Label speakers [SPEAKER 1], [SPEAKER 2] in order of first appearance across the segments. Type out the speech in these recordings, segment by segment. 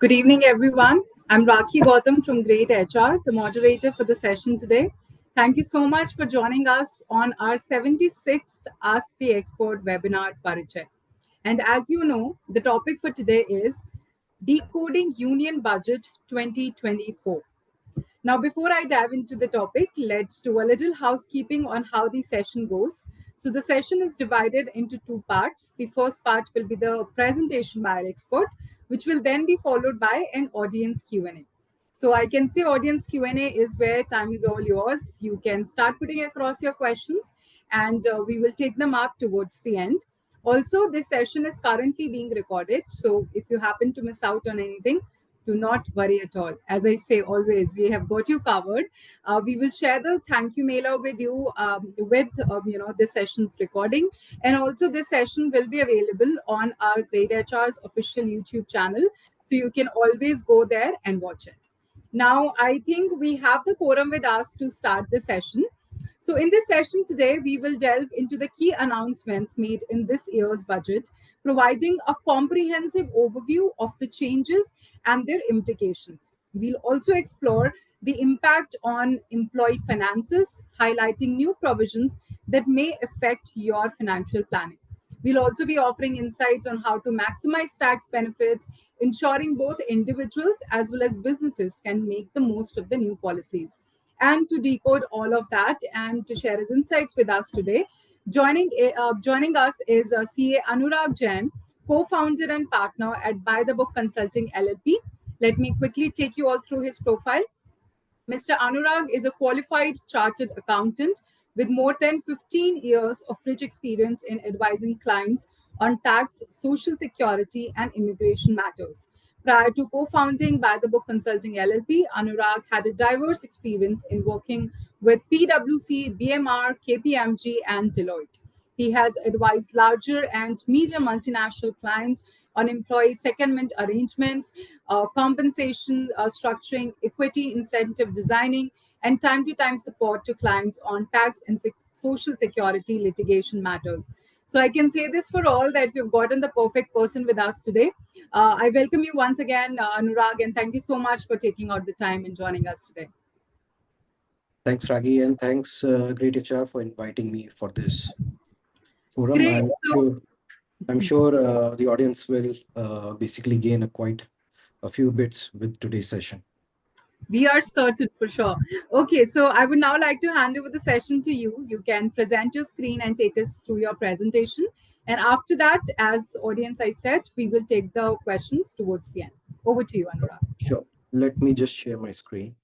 [SPEAKER 1] Good evening, everyone. I'm Rakhi Gautam from greytHR, the moderator for the session today. Thank you so much for joining us on our 76th Ask the Expert webinar, Parichay. And as you know, the topic for today is Decoding Union Budget 2024. Now, before I dive into the topic, let's do a little housekeeping on how the session goes. So, the session is divided into two parts. The first part will be the presentation by our expert, which will then be followed by an audience Q&A. So, I can say audience Q&A is where time is all yours. You can start putting across your questions, and we will take them up towards the end. Also, this session is currently being recorded. So, if you happen to miss out on anything, do not worry at all. As I say always, we have got you covered. We will share the thank you mailer with you with this session's recording, and also this session will be available on our greytHR's official YouTube channel, so you can always go there and watch it. Now, I think we have the quorum with us to start the session. So, in this session today, we will delve into the key announcements made in this year's budget, providing a comprehensive overview of the changes and their implications. We'll also explore the impact on employee finances, highlighting new provisions that may affect your financial planning. We'll also be offering insights on how to maximize tax benefits, ensuring both individuals as well as businesses can make the most of the new policies. And to decode all of that and to share his insights with us today, joining us is CA Anurag Jain, co-founder and partner at ByTheBook Consulting LLP. Let me quickly take you all through his profile. Mr. Anurag is a qualified chartered accountant with more than 15 years of rich experience in advising clients on tax, social security, and immigration matters. Prior to co founding By the Book Consulting LLP, Anurag had a diverse experience in working with PwC, BMR, KPMG, and Deloitte. He has advised larger and medium multinational clients on employee secondment arrangements, compensation structuring, equity incentive designing, and time to time support to clients on tax and social security litigation matters. So I can say this for all that we've gotten the perfect person with us today. I welcome you once again, Anurag, and thank you so much for taking out the time and joining us today.
[SPEAKER 2] Thanks, Ragi, and thanks, greytHR, for inviting me for this forum.
[SPEAKER 1] Great.
[SPEAKER 2] I'm sure the audience will basically gain quite a few bits with today's session.
[SPEAKER 1] We are certain for sure. Okay, so I would now like to hand over the session to you. You can present your screen and take us through your presentation. And after that, as audience, I said, we will take the questions towards the end. Over to you, Anurag.
[SPEAKER 2] Sure. Let me just share my screen.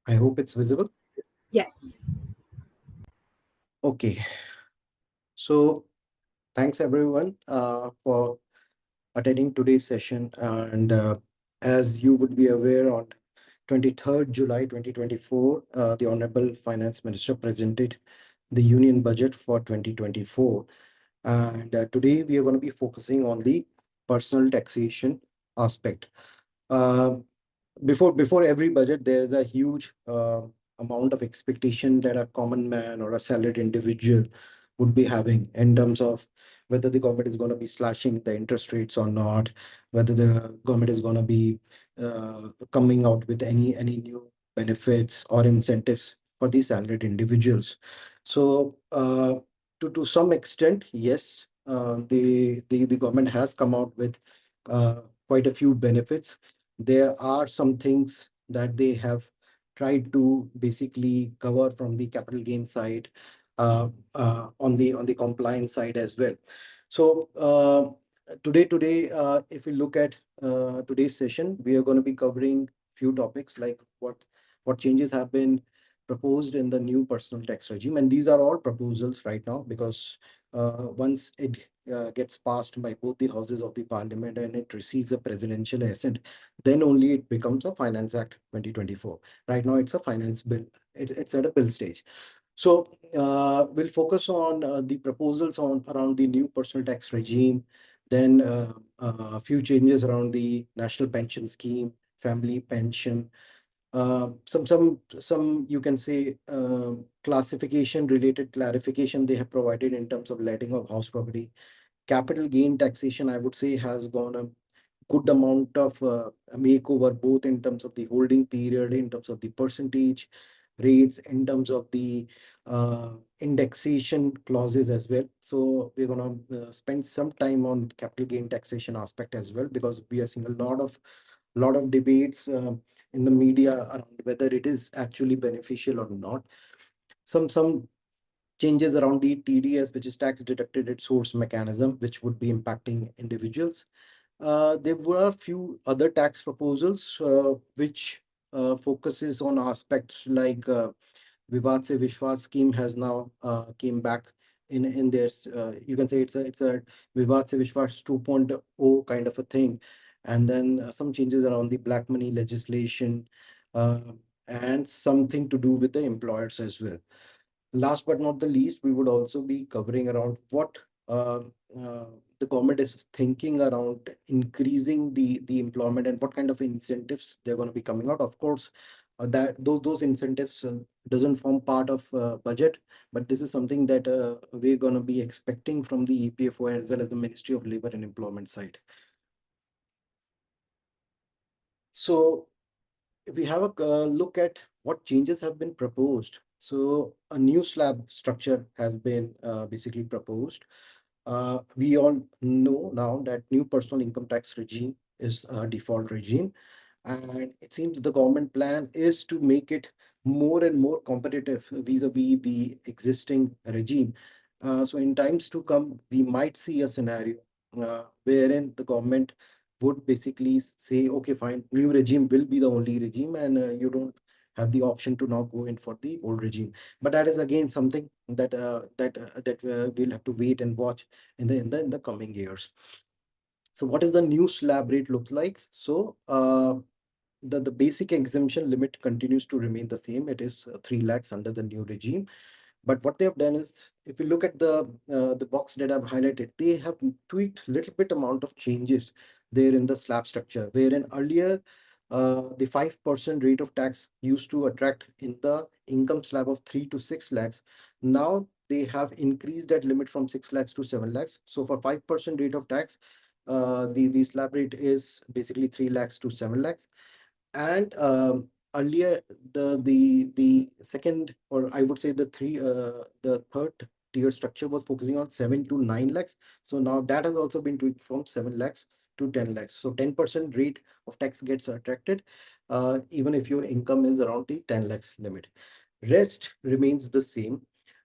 [SPEAKER 2] I hope it's visible.
[SPEAKER 1] Yes.
[SPEAKER 2] Okay. So thanks everyone for attending today's session. And as you would be aware, on 23rd July 2024, the Honorable Finance Minister presented the Union Budget for 2024. And today we are going to be focusing on the personal taxation aspect. Uh, before every budget, there is a huge amount of expectation that a common man or a salaried individual would be having in terms of whether the government is going to be slashing the interest rates or not, whether the government is going to be coming out with any new benefits or incentives for these salaried individuals. So to some extent, yes, the government has come out with quite a few benefits. There are some things that they have tried to basically cover from the capital gain side, on the compliance side as well. So today, if we look at today's session, we are going to be covering few topics like what changes have been proposed in the new personal tax regime, and these are all proposals right now, because once it gets passed by both the houses of the parliament and it receives a presidential assent, then only it becomes a Finance Act 2024. Right now, it's a finance bill. It's at a bill stage. So we'll focus on the proposals on around the new personal tax regime, then a few changes around the national pension scheme, family pension, Some you can say classification related clarification they have provided in terms of letting of house property. Capital gain taxation, I would say, has gone a good amount of makeover, both in terms of the holding period, in terms of the percentage rates, in terms of the uh, indexation clauses as well. So we're going to spend some time on capital gain taxation aspect as well, because we are seeing a lot of debates in the media around whether it is actually beneficial or not. Some changes around the TDS, which is tax deducted at source mechanism, which would be impacting individuals. There were a few other tax proposals which focuses on aspects like Vivad se Vishwas scheme has now came back in this. You can say it's a Vivad se Vishwas 2.0 kind of a thing, and then some changes around the black money legislation, uh, and something to do with the employers as well. Last but not the least, we would also be covering around what uh, uh, the government is thinking around increasing the employment and what kind of incentives they're going to be coming out. Of course, that those incentives doesn't form part of budget, but this is something that we're going to be expecting from the EPFO as well as the Ministry of Labor and Employment side. So if we have a look at what changes have been proposed, so a new slab structure has been basically proposed. We all know now that new personal income tax regime is a default regime, and it seems the government plan is to make it more and more competitive vis-a-vis the existing regime. So in times to come, we might see a scenario wherein the government would basically say, okay, fine, new regime will be the only regime, and you don't have the option to now go in for the old regime. But that is again something that we'll have to wait and watch in the coming years. So what is the new slab rate look like? So the basic exemption limit continues to remain the same. It is 3 lakhs under the new regime. But what they have done is, if you look at the box that I've highlighted, they have tweaked little bit amount of changes there in the slab structure, wherein earlier the 5% rate of tax used to attract in the income slab of 3 to 6 lakhs. Now they have increased that limit from 6 lakhs to 7 lakhs. So for 5% rate of tax, the slab rate is basically 3 lakhs to 7 lakhs. And earlier, the second, or I would say the third tier structure was focusing on 7 to 9 lakhs. So now that has also been tweaked from 7 lakhs to 10 lakhs. So 10% rate of tax gets attracted, even if your income is around the 10 lakhs limit. Rest remains the same.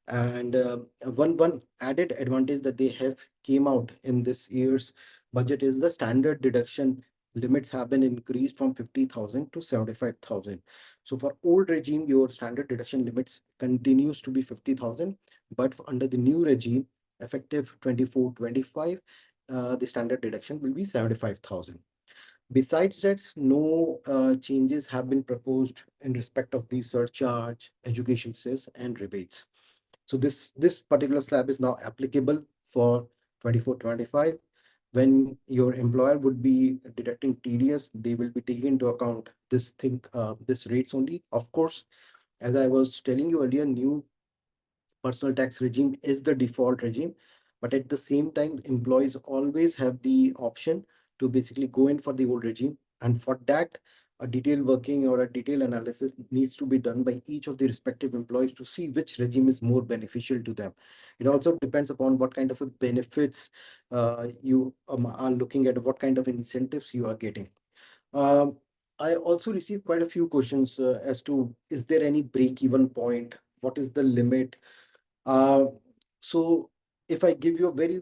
[SPEAKER 2] And one added advantage that they have came out in this year's budget is the standard deduction limits have been increased from 50,000 to 75,000. So for old regime, your standard deduction limits continues to be 50,000, but under the new regime, effective 24-25, the standard deduction will be 75,000. Besides that, no changes have been proposed in respect of the surcharge, education cess, and rebates. So this particular slab is now applicable for 24-25. When your employer would be deducting TDS, they will be taking into account this rates only. Of course, as I was telling you earlier, new personal tax regime is the default regime, but at the same time, employees always have the option to basically go in for the old regime. And for that, a detailed working or a detailed analysis needs to be done by each of the respective employees to see which regime is more beneficial to them. It also depends upon what kind of a benefits you are looking at, what kind of incentives you are getting. um, I also received quite a few questions as to, is there any break even point? What is the limit? uh, so if I give you a very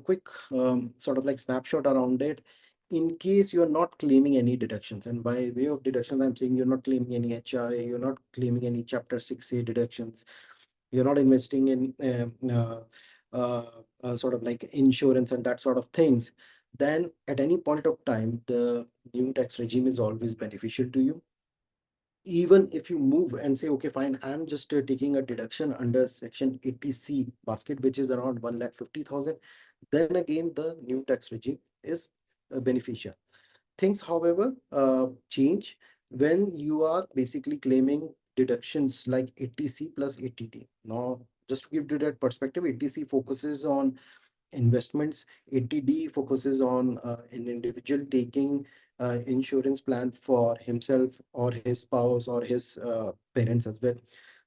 [SPEAKER 2] quick sort of like snapshot around it, in case you are not claiming any deductions, and by way of deductions, I'm saying you're not claiming any HRA, you're not claiming any Chapter 6A deductions, you're not investing in sort of like insurance and that sort of things, then at any point of time, the new tax regime is always beneficial to you. Even if you move and say, okay, fine, I'm just taking a deduction under section 80C basket, which is around 1,50,000, then again, the new tax regime is beneficial. Things, however, change when you are basically claiming deductions like 80C plus 80D. Now, just to give you that perspective, 80C focuses on investments. 80D focuses on an individual taking insurance plan for himself or his spouse or his parents as well.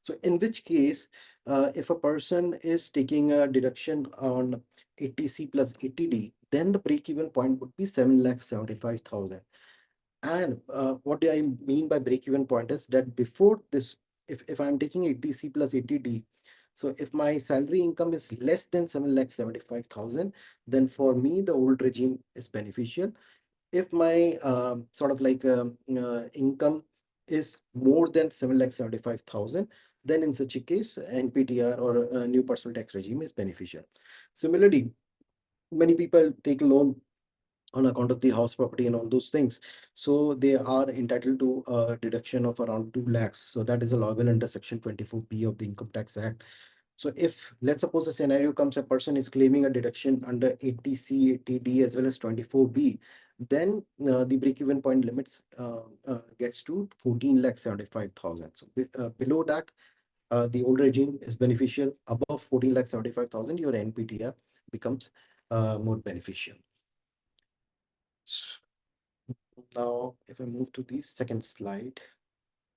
[SPEAKER 2] So in which case, if a person is taking a deduction on 80C plus 80D, then the break-even point would be 7,75,000. And what do I mean by break-even point is that before this, if I'm taking 80C plus 80D, so if my salary income is less than 7,75,000, then for me, the old regime is beneficial. If my sort of like income is more than 7,75,000, then in such a case, NPTR or new personal tax regime is beneficial. Similarly, many people take a loan on account of the house property and all those things. So they are entitled to a deduction of around 2 lakhs. So that is allowable under Section 24B of the Income Tax Act. So if, let's suppose, a scenario comes, a person is claiming a deduction under 80C, 80D as well as 24B, then the break-even point limits gets to 14,75,000. So below that, the old regime is beneficial. Above 14,75,000, your NPTR becomes more beneficial. Now, if I move to the second slide.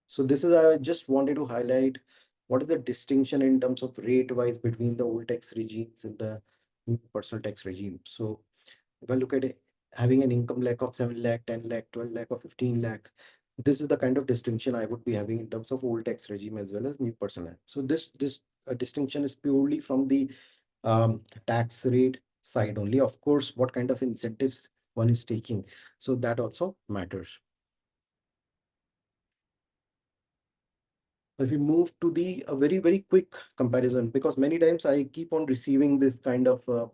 [SPEAKER 2] So this is, I just wanted to highlight what is the distinction in terms of rate wise between the old tax regimes and the new personal tax regime. So if I look at it, having an income lakh of 7 lakh, 10 lakh, 12 lakh or 15 lakh, this is the kind of distinction I would be having in terms of old tax regime as well as new personal tax. So this distinction is purely from the tax rate side only. Of course, what kind of incentives one is taking. So that also matters. If we move to the a very, very quick comparison, because many times I keep on receiving this kind of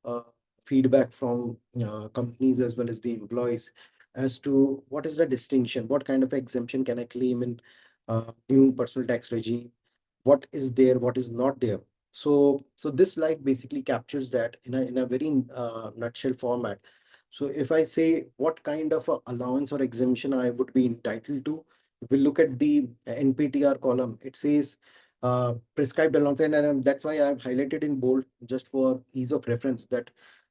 [SPEAKER 2] uh, feedback from companies as well as the employees as to what is the distinction, what kind of exemption can I claim in new personal tax regime, what is there, what is not there. So this slide basically captures that in a very nutshell format. So if I say what kind of a allowance or exemption I would be entitled to, if we look at the NPTR column, it says prescribed allowance, and that's why I've highlighted in bold just for ease of reference that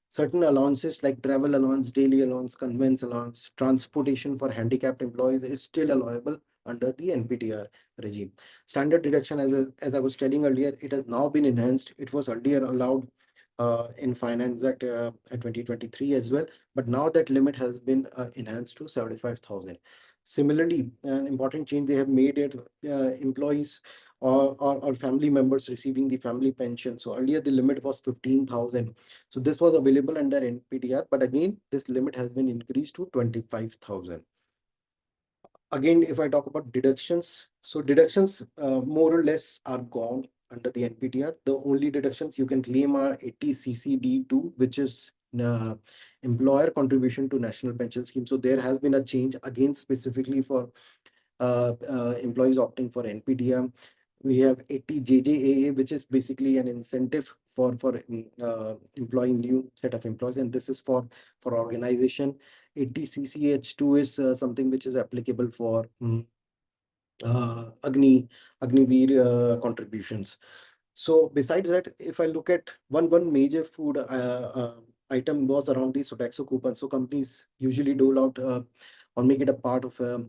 [SPEAKER 2] certain allowances like travel allowance, daily allowance, conveyance allowance, transportation for handicapped employees is still allowable under the NPTR regime. Standard deduction, as I was telling earlier, it has now been enhanced. It was earlier allowed in Finance Act 2023 as well, but now that limit has been enhanced to 75,000. Similarly, an important change they have made it employees or family members receiving the family pension. So earlier the limit was 15,000. So this was available under NPTR, but again, this limit has been increased to 25,000. Again, if I talk about deductions, so deductions more or less are gone under the NPTR. The only deductions you can claim are 80CCD2, which is employer contribution to national pension scheme. So there has been a change again specifically for employees opting for NPTR. We have 80JJAA, which is basically an incentive for employing new set of employees, and this is for organization. 80CCH2 is something which is applicable for Agniveer contributions. So besides that, if I look at one major food item was around the Sodexo coupon. So companies usually dole out or make it a part of a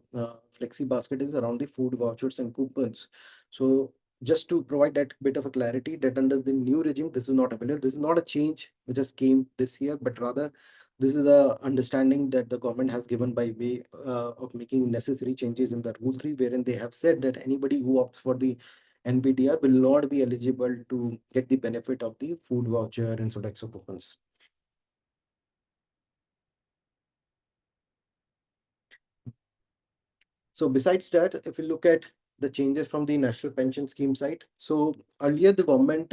[SPEAKER 2] flexi basket is around the food vouchers and coupons. So just to provide that bit of a clarity that under the new regime, this is not available. This is not a change which just came this year, but rather this is a understanding that the government has given by way of making necessary changes in the Rule 3, wherein they have said that anybody who opts for the NPTR will not be eligible to get the benefit of the food voucher and Sodexo coupons. So besides that, if we look at the changes from the National Pension Scheme side, so earlier the government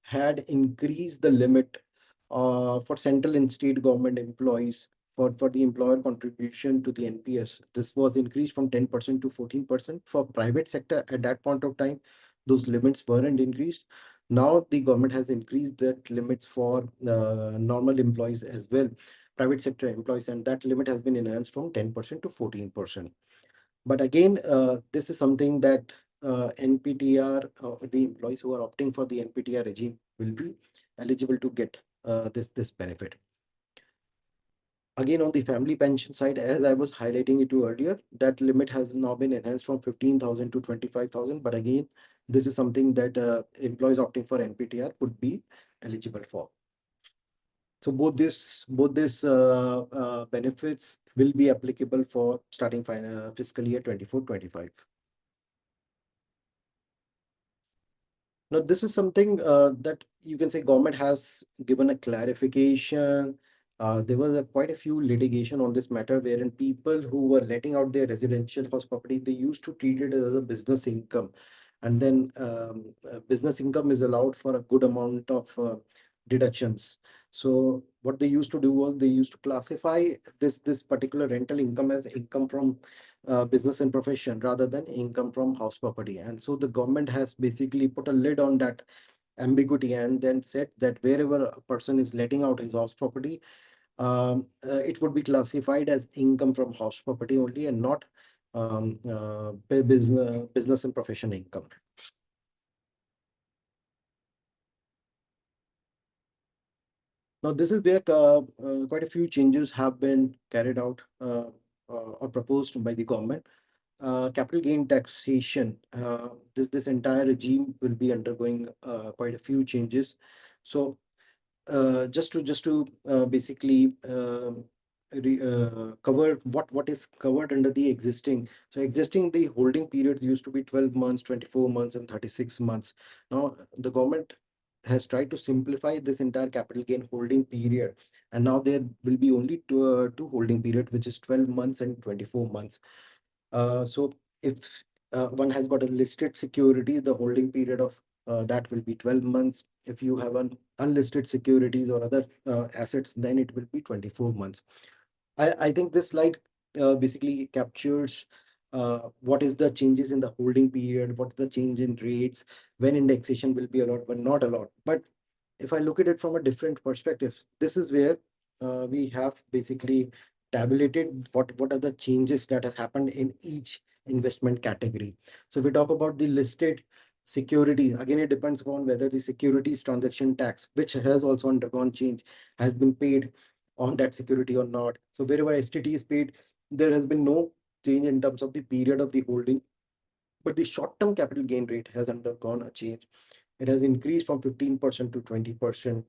[SPEAKER 2] had increased the limit for central and state government employees for the employer contribution to the NPS. This was increased from 10% to 14%. For private sector at that point of time, those limits weren't increased. Now the government has increased that limits for normal employees as well. private sector employees, and that limit has been enhanced from 10% to 14%. But again, this is something that NPTR, the employees who are opting for the NPTR regime will be eligible to get this benefit. Again, on the family pension side, as I was highlighting it to earlier, that limit has now been enhanced from 15,000 to 25,000. But again, this is something that employees opting for NPTR would be eligible for. So both these benefits will be applicable for starting fiscal year 24-25. Now, this is something that you can say government has given a clarification. There was quite a few litigation on this matter wherein people who were letting out their residential house property, they used to treat it as a business income. And then business income is allowed for a good amount of deductions. So what they used to do was they used to classify this particular rental income as income from business and profession rather than income from house property. And so the government has basically put a lid on that ambiguity and then said that wherever a person is letting out his house property, it would be classified as income from house property only and not business and profession income. Now, this is where quite a few changes have been carried out or proposed by the government. Capital gain taxation, this entire regime will be undergoing quite a few changes. So just to basically cover what is covered under the existing. So existing, the holding periods used to be 12 months, 24 months, and 36 months. Now the government has tried to simplify this entire capital gain holding period, and now there will be only two holding period, which is 12 months and 24 months. So if one has got a listed securities, the holding period of that will be 12 months. If you have an unlisted securities or other assets, then it will be 24 months. I think this slide basically captures what is the changes in the holding period, what's the change in rates, when indexation will be allowed, when not allowed. But if I look at it from a different perspective, this is where we have basically tabulated what are the changes that has happened in each investment category. So if we talk about the listed security, again, it depends upon whether the securities transaction tax, which has also undergone change, has been paid on that security or not. So wherever STT is paid, there has been no change in terms of the period of the holding, but the short-term capital gain rate has undergone a change. It has increased from 15% to 20%.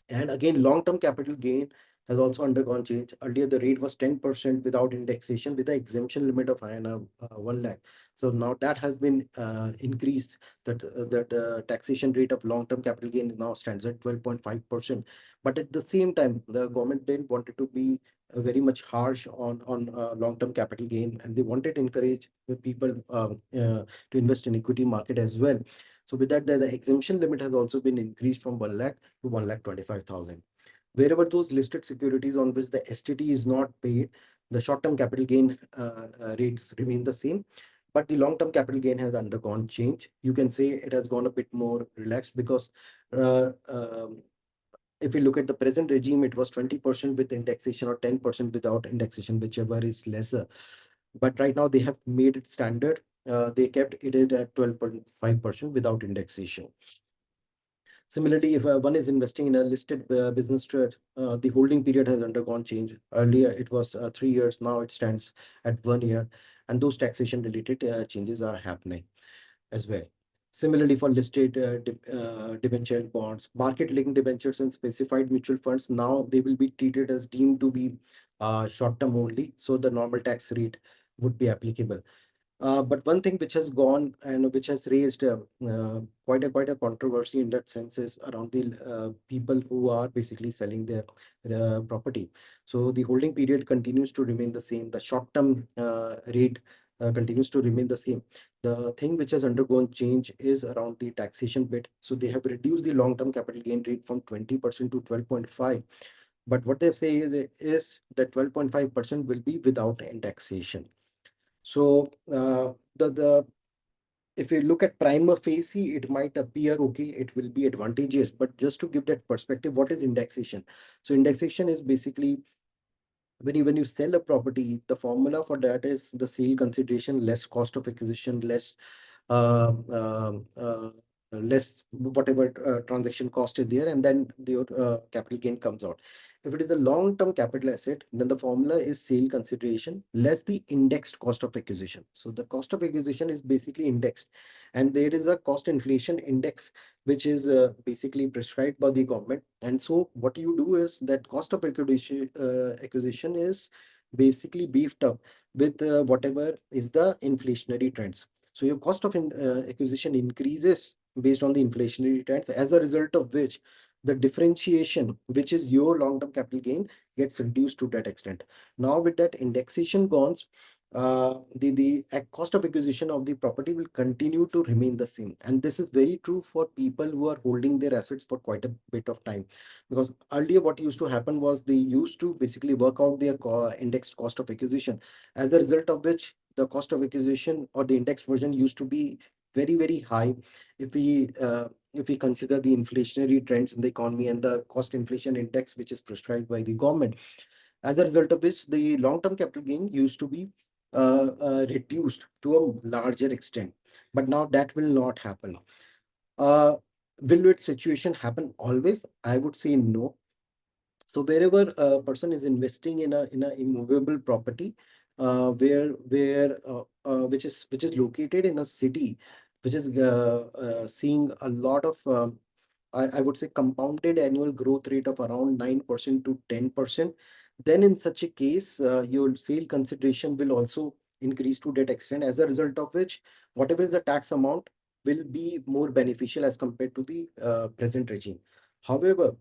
[SPEAKER 2] And again, long-term capital gain has also undergone change. Earlier, the rate was 10% without indexation with the exemption limit of INR 1 lakh. So now that has been increased. That taxation rate of long-term capital gain now stands at 12.5%. But at the same time, the government didn't want it to be very much harsh on long-term capital gain, and they wanted to encourage the people to invest in equity market as well. So with that, the exemption limit has also been increased from 1 lakh to 1,25,000. Wherever those listed securities on which the STT is not paid, the short-term capital gain rates remain the same, but the long-term capital gain has undergone change. You can say it has gone a bit more relaxed because uh, um, if you look at the present regime, it was 20% with indexation or 10% without indexation, whichever is lesser. But right now they have made it standard. They kept it at 12.5% without indexation. Similarly, if one is investing in a listed business trade, the holding period has undergone change. Earlier, it was 3 years. Now it stands at 1 year, and those taxation related changes are happening as well. Similarly, for listed debenture bonds, market-linked debentures and specified mutual funds, now they will be treated as deemed to be short-term only. So the normal tax rate would be applicable. But one thing which has gone and which has raised quite a controversy in that sense is around the people who are basically selling their property. So the holding period continues to remain the same. The short-term rate continues to remain the same. The thing which has undergone change is around the taxation bit. So they have reduced the long-term capital gain rate from 20% to 12.5. But what they say is that 12.5% will be without indexation. So the if you look at prima facie, it might appear okay, it will be advantageous. But just to give that perspective, what is indexation? So indexation is basically when you sell a property, the formula for that is the sale consideration less cost of acquisition less uh, uh, uh, less whatever transaction cost is there, and then the capital gain comes out. If it is a long-term capital asset, then the formula is sale consideration less the indexed cost of acquisition. So the cost of acquisition is basically indexed, and there is a cost inflation index which is basically prescribed by the government. And so what you do is that cost of acquisition is basically beefed up with whatever is the inflationary trends. So your cost of acquisition increases based on the inflationary trends, as a result of which the differentiation, which is your long-term capital gain, gets reduced to that extent. Now, with that indexation gone, the cost of acquisition of the property will continue to remain the same. And this is very true for people who are holding their assets for quite a bit of time. Because earlier, what used to happen was they used to basically work out their indexed cost of acquisition, as a result of which the cost of acquisition or the index version used to be very, very high if we consider the inflationary trends in the economy and the cost inflation index which is prescribed by the government, as a result of which the long-term capital gain used to be reduced to a larger extent. But now that will not happen. uh, will that situation happen always? I would say no. So wherever a person is investing in a immovable property, where which is located in a city, which is seeing a lot of I would say compounded annual growth rate of around 9% to 10%, then in such a case, your sale consideration will also increase to that extent, as a result of which whatever is the tax amount will be more beneficial as compared to the present regime. However,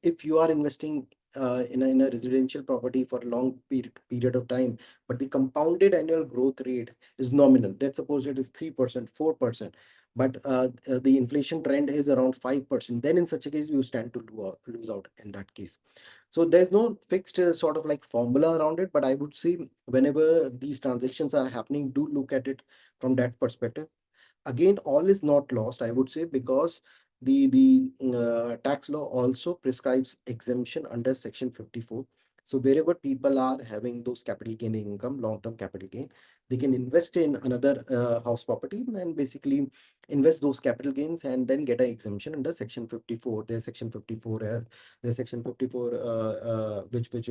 [SPEAKER 2] if you are investing in a residential property for a long period of time, but the compounded annual growth rate is nominal. Let's suppose it is 3%, 4%, but the inflation trend is around 5%. Then in such a case, you stand to lose out in that case. So there's no fixed sort of like formula around it, but I would say whenever these transactions are happening, do look at it from that perspective. Again, all is not lost, I would say, because the tax law also prescribes exemption under section 54. So wherever people are having those capital gain income, long-term capital gain, they can invest in another house property and basically invest those capital gains and then get an exemption under section 54. There's section 54 which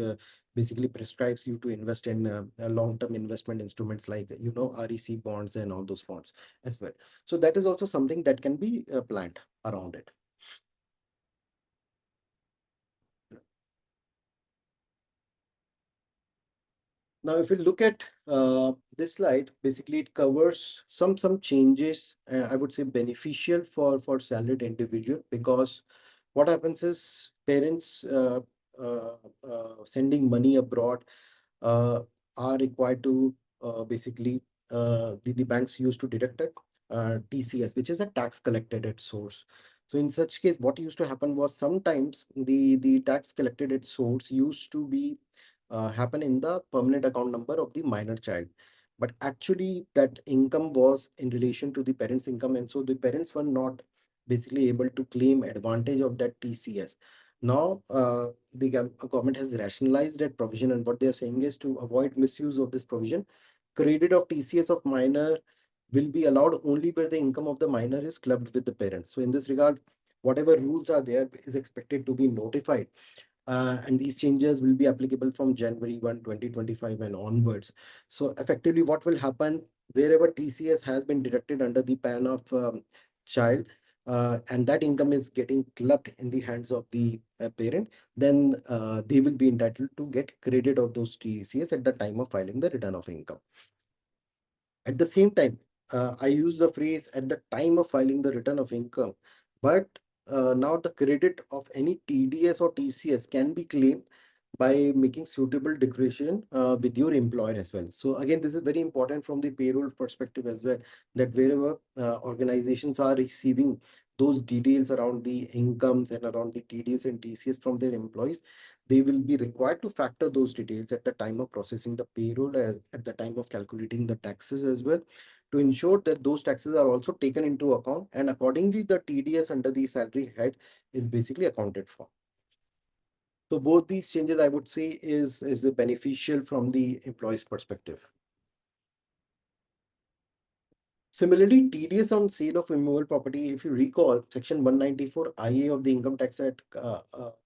[SPEAKER 2] basically prescribes you to invest in long-term investment instruments like REC bonds and all those bonds as well. So that is also something that can be planned around it. Now, if we look at this slide, basically it covers some changes, I would say beneficial for salaried individual, because what happens is parents uh, sending money abroad uh, are required to basically the banks used to deduct it TCS, which is a tax collected at source. So in such case, what used to happen was sometimes the tax collected at source used to be happen in the permanent account number of the minor child. But actually, that income was in relation to the parents' income, and so the parents were not basically able to claim advantage of that TCS. Now, the government has rationalized that provision, and what they are saying is to avoid misuse of this provision, credit of TCS of minor will be allowed only where the income of the minor is clubbed with the parents. So, in this regard, whatever rules are there is expected to be notified, and these changes will be applicable from January 1, 2025 and onwards. So effectively, what will happen wherever TCS has been deducted under the PAN of child, and that income is getting clubbed in the hands of the parent, then they will be entitled to get credit of those TCS at the time of filing the return of income. At the same time, I use the phrase at the time of filing the return of income, but now the credit of any TDS or TCS can be claimed by making suitable declaration with your employer as well. So again, this is very important from the payroll perspective as well, that wherever organizations are receiving those details around the incomes and around the TDS and TCS from their employees, they will be required to factor those details at the time of processing the payroll, as at the time of calculating the taxes as well, to ensure that those taxes are also taken into account, and accordingly the TDS under the salary head is basically accounted for. So both these changes, I would say, is beneficial from the employee's perspective. Similarly, TDS on sale of immovable property, if you recall, Section 194 IA of the Income Tax Act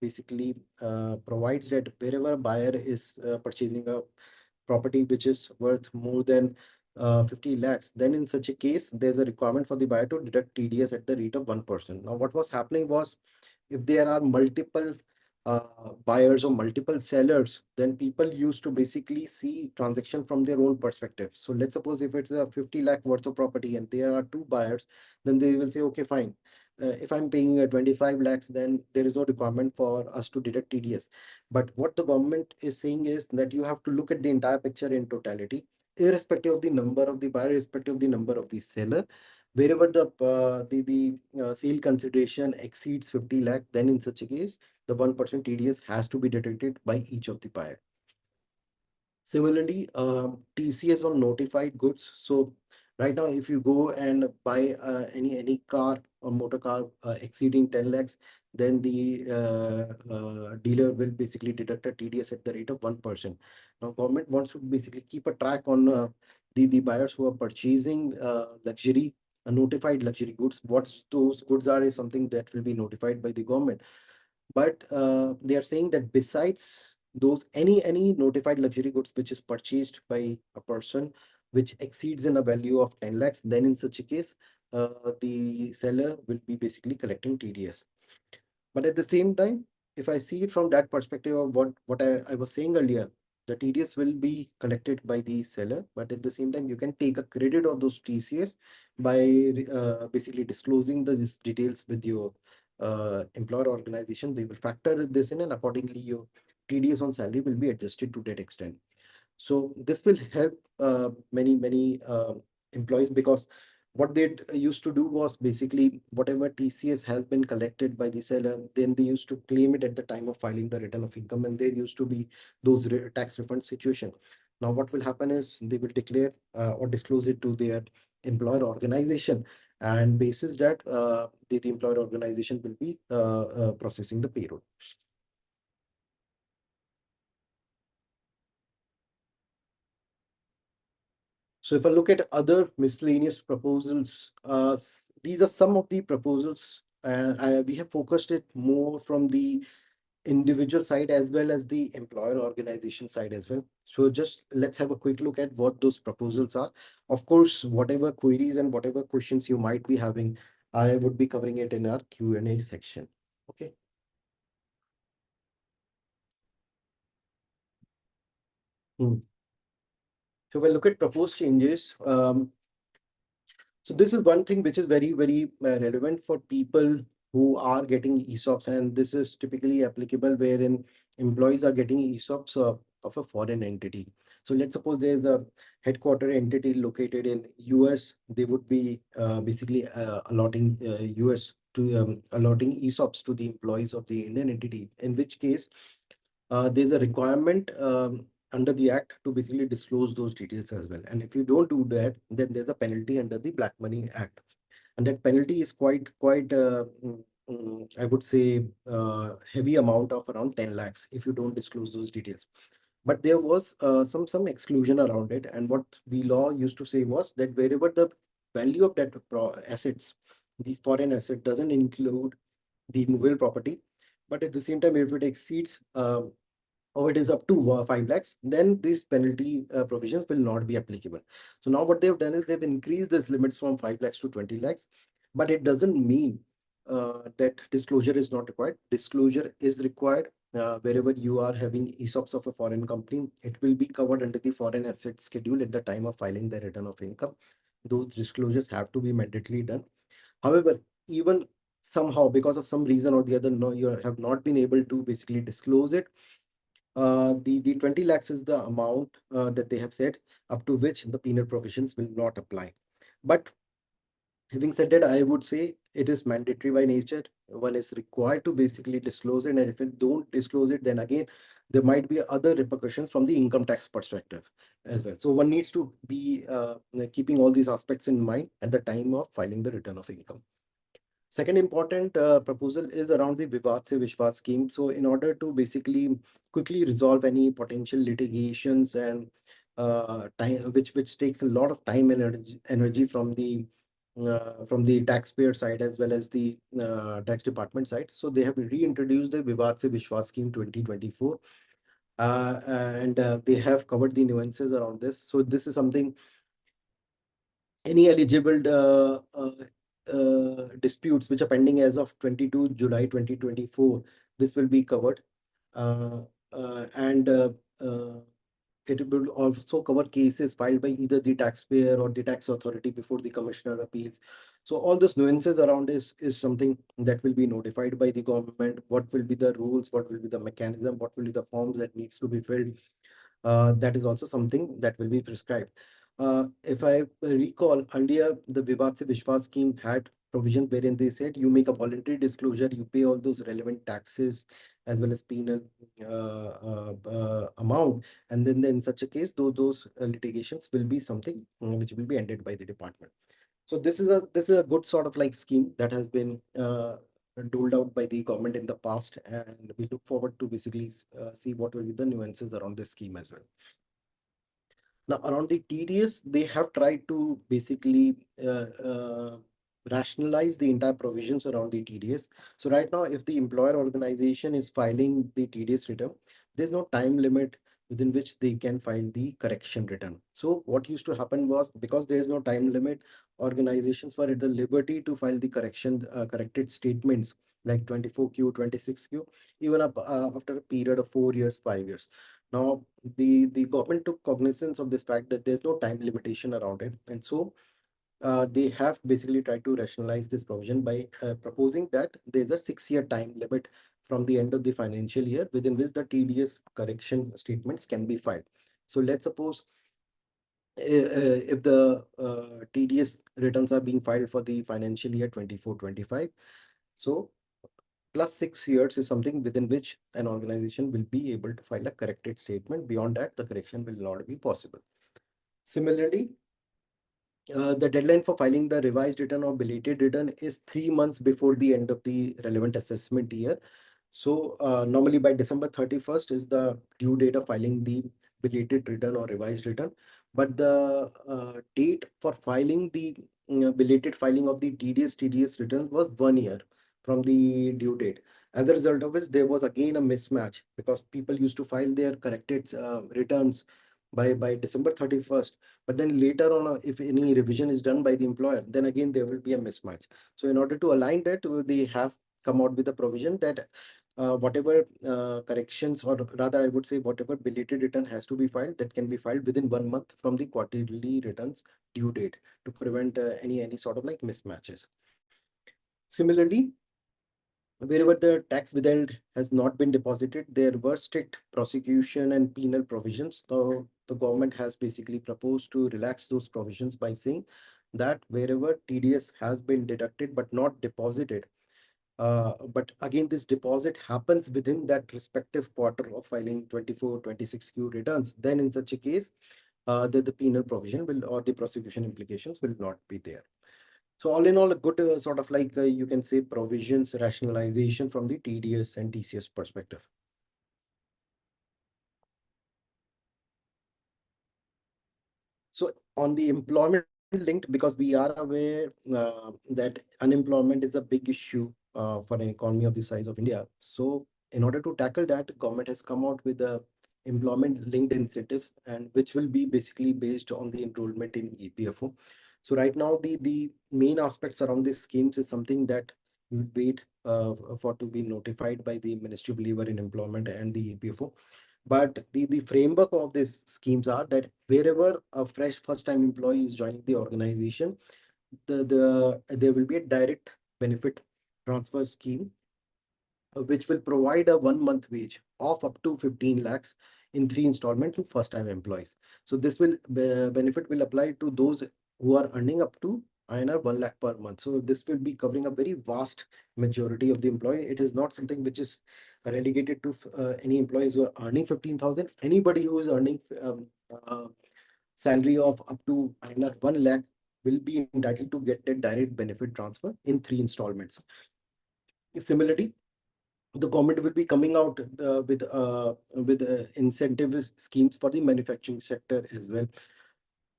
[SPEAKER 2] basically provides that wherever a buyer is purchasing a property which is worth more than 50 lakhs, then in such a case, there's a requirement for the buyer to deduct TDS at the rate of 1%. Now, what was happening was, if there are multiple buyers or multiple sellers, then people used to basically see transaction from their own perspective. So let's suppose if it's a 50 lakh worth of property and there are two buyers, then they will say, okay, fine. If I'm paying 25 lakhs, then there is no requirement for us to deduct TDS. But what the government is saying is that you have to look at the entire picture in totality, irrespective of the number of the buyer, irrespective of the number of the seller. Wherever the sale consideration exceeds 50 lakh, then in such a case, the 1% TDS has to be deducted by each of the buyer. Similarly, TCS on notified goods. So right now, if you go and buy any car or motor car exceeding 10 lakhs, then the dealer will basically deduct a TDS at the rate of 1%. Now, government wants to basically keep a track on the buyers who are purchasing luxury, notified luxury goods. What those goods are is something that will be notified by the government. But they are saying that besides those, any notified luxury goods which is purchased by a person which exceeds in a value of 10 lakhs, then in such a case, the seller will be basically collecting TDS. But at the same time, if I see it from that perspective of what I was saying earlier, the TDS will be collected by the seller, but at the same time, you can take a credit of those TCS by basically disclosing the details with your employer organization. They will factor this in, and accordingly, your TDS on salary will be adjusted to that extent. So this will help many employees, because what they used to do was basically whatever TCS has been collected by the seller, then they used to claim it at the time of filing the return of income, and there used to be those tax refund situation. Now what will happen is they will declare or disclose it to their employer organization, and basis that the employer organization will be processing the payroll. So if I look at other miscellaneous proposals, these are some of the proposals. We have focused it more from the individual side as well as the employer organization side as well. So just let's have a quick look at what those proposals are. Of course, whatever queries and whatever questions you might be having, I would be covering it in our Q&A section. Okay. Hmm. So if I look at proposed changes, so this is one thing which is very relevant for people who are getting ESOPs, and this is typically applicable wherein employees are getting ESOPs of a foreign entity. So let's suppose there's a headquarter entity located in US. They would be basically allotting US to allotting ESOPs to the employees of the Indian entity. In which case, there's a requirement under the act to basically disclose those details as well. And if you don't do that, then there's a penalty under the Black Money Act, and that penalty is quite I would say heavy amount of around 10 lakhs if you don't disclose those details. But there was some exclusion around it, and what the law used to say was that wherever the value of that assets, these foreign asset, doesn't include the movable property, but at the same time, if it exceeds or it is up to 5 lakhs, then these penalty provisions will not be applicable. So now what they've done is they've increased this limits from 5 lakhs to 20 lakhs, but it doesn't mean that disclosure is not required. Disclosure is required wherever you are having ESOPs of a foreign company. It will be covered under the foreign asset schedule at the time of filing the return of income. Those disclosures have to be mandatorily done. However, even somehow, because of some reason or the other, no, you have not been able to basically disclose it, the 20 lakhs is the amount that they have said up to which the penal provisions will not apply. But having said that, I would say it is mandatory by nature. One is required to basically disclose it, and if it don't disclose it, then again there might be other repercussions from the income tax perspective as well. So one needs to be keeping all these aspects in mind at the time of filing the return of income. Second important proposal is around the Vivad se Vishwas scheme. So in order to basically quickly resolve any potential litigations and time, which takes a lot of time and energy from the taxpayer side as well as the tax department side. So they have reintroduced the Vivad se Vishwas scheme 2024, and they have covered the nuances around this. So this is something, any eligible disputes which are pending as of 22 July 2024, this will be covered. Uh, and It will also cover cases filed by either the taxpayer or the tax authority before the Commissioner appeals. So all those nuances around is something that will be notified by the government. What will be the rules? What will be the mechanism? What will be the forms that needs to be filled? That is also something that will be prescribed. If I recall earlier, the Vivad se Vishwas scheme had provision wherein they said you make a voluntary disclosure, you pay all those relevant taxes as well as penal amount, and then in such a case, those litigations will be something which will be ended by the department. So this is a good sort of like scheme that has been doled out by the government in the past, and we look forward to basically see what will be the nuances around this scheme as well. Now, around the TDS, they have tried to basically rationalize the entire provisions around the TDS. So right now, if the employer organization is filing the TDS return, there's no time limit within which they can file the correction return. So what used to happen was, because there is no time limit, organizations were at the liberty to file the corrected statements like 24Q, 26Q, even up after a period of 4 years, 5 years. Now, the government took cognizance of this fact that there's no time limitation around it, and so they have basically tried to rationalize this provision by proposing that there's a 6-year time limit from the end of the financial year within which the TDS correction statements can be filed. So let's suppose if the TDS returns are being filed for the financial year 24-25, so plus 6 years is something within which an organization will be able to file a corrected statement. Beyond that, the correction will not be possible. Similarly, the deadline for filing the revised return or belated return is 3 months before the end of the relevant assessment year. So normally by December 31st is the due date of filing the belated return or revised return. But the date for filing the belated filing of the TDS returns was 1 year from the due date. As a result of which, there was again a mismatch because people used to file their corrected returns by December 31st. But then later on, if any revision is done by the employer, then again there will be a mismatch. So in order to align that, they have come out with a provision that whatever corrections, or rather I would say whatever belated return has to be filed, that can be filed within 1 month from the quarterly returns due date to prevent any sort of like mismatches. Similarly, wherever the tax withheld has not been deposited, there were strict prosecution and penal provisions. So the government has basically proposed to relax those provisions by saying that wherever TDS has been deducted but not deposited, but again, this deposit happens within that respective quarter of filing 24-26Q returns, then in such a case, the penal provision will, or the prosecution implications will not be there. So all in all, a good sort of like you can say provisions rationalization from the TDS and TCS perspective. So on the employment linked, because we are aware that unemployment is a big issue for an economy of the size of India. So in order to tackle that, government has come out with the employment linked incentives, and which will be basically based on the enrollment in EPFO. So right now, the main aspects around these schemes is something that we will wait for to be notified by the Ministry of Labor and Employment and the EPFO. But the framework of these schemes are that wherever a fresh first time employee is joining the organization, there will be a direct benefit transfer scheme which will provide a 1 month wage of up to 15 lakhs in 3 installments to first time employees. So this will benefit will apply to those who are earning up to INR 1 lakh per month. So this will be covering a very vast majority of the employee. It is not something which is relegated to any employees who are earning 15,000. Anybody who is earning uh, salary of up to INR 1 lakh will be entitled to get a direct benefit transfer in 3 installments. Similarly, the government will be coming out with incentive schemes for the manufacturing sector as well.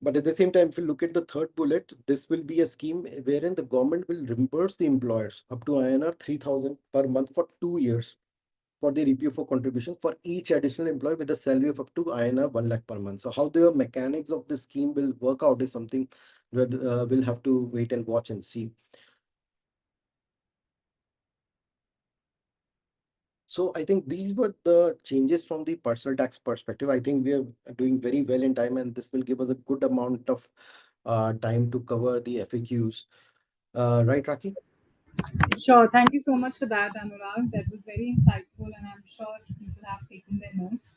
[SPEAKER 2] But at the same time, if you look at the third bullet, this will be a scheme wherein the government will reimburse the employers up to INR 3,000 per month for 2 years for the RPO contribution for each additional employee with a salary of up to INR 1 lakh per month. So how the mechanics of this scheme will work out is something that we'll have to wait and watch and see. So I think these were the changes from the personal tax perspective. I think we are doing very well in time, and this will give us a good amount of time to cover the FAQs. Right, Raki?
[SPEAKER 1] Sure. Thank you so much for that, Anurag. That was very insightful, and I'm sure people have taken their notes.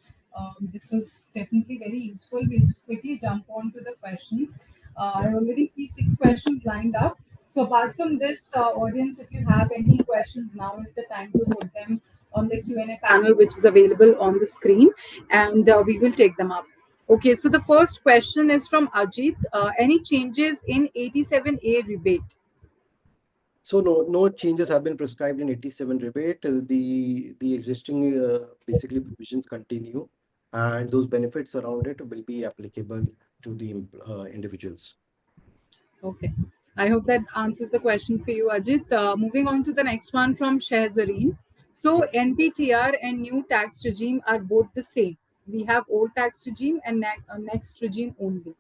[SPEAKER 1] This was definitely very useful. We'll just quickly jump on to the questions.
[SPEAKER 2] Yeah.
[SPEAKER 1] I already see 6 questions lined up. So, apart from this, audience, if you have any questions, now is the time to put them on the Q&A panel, which is available on the screen, and we will take them up. Okay, so the first question is from Ajit. Any changes in 87A rebate?
[SPEAKER 2] So no changes have been prescribed in 87 rebate. The existing basically provisions continue, and those benefits around it will be applicable to the individuals.
[SPEAKER 1] Okay. I hope that answers the question for you, Ajit. Moving on to the next one from Shehzareen. So,
[SPEAKER 2] Yeah.
[SPEAKER 1] NPTR and new tax regime are both the same. We have old tax regime and next regime only.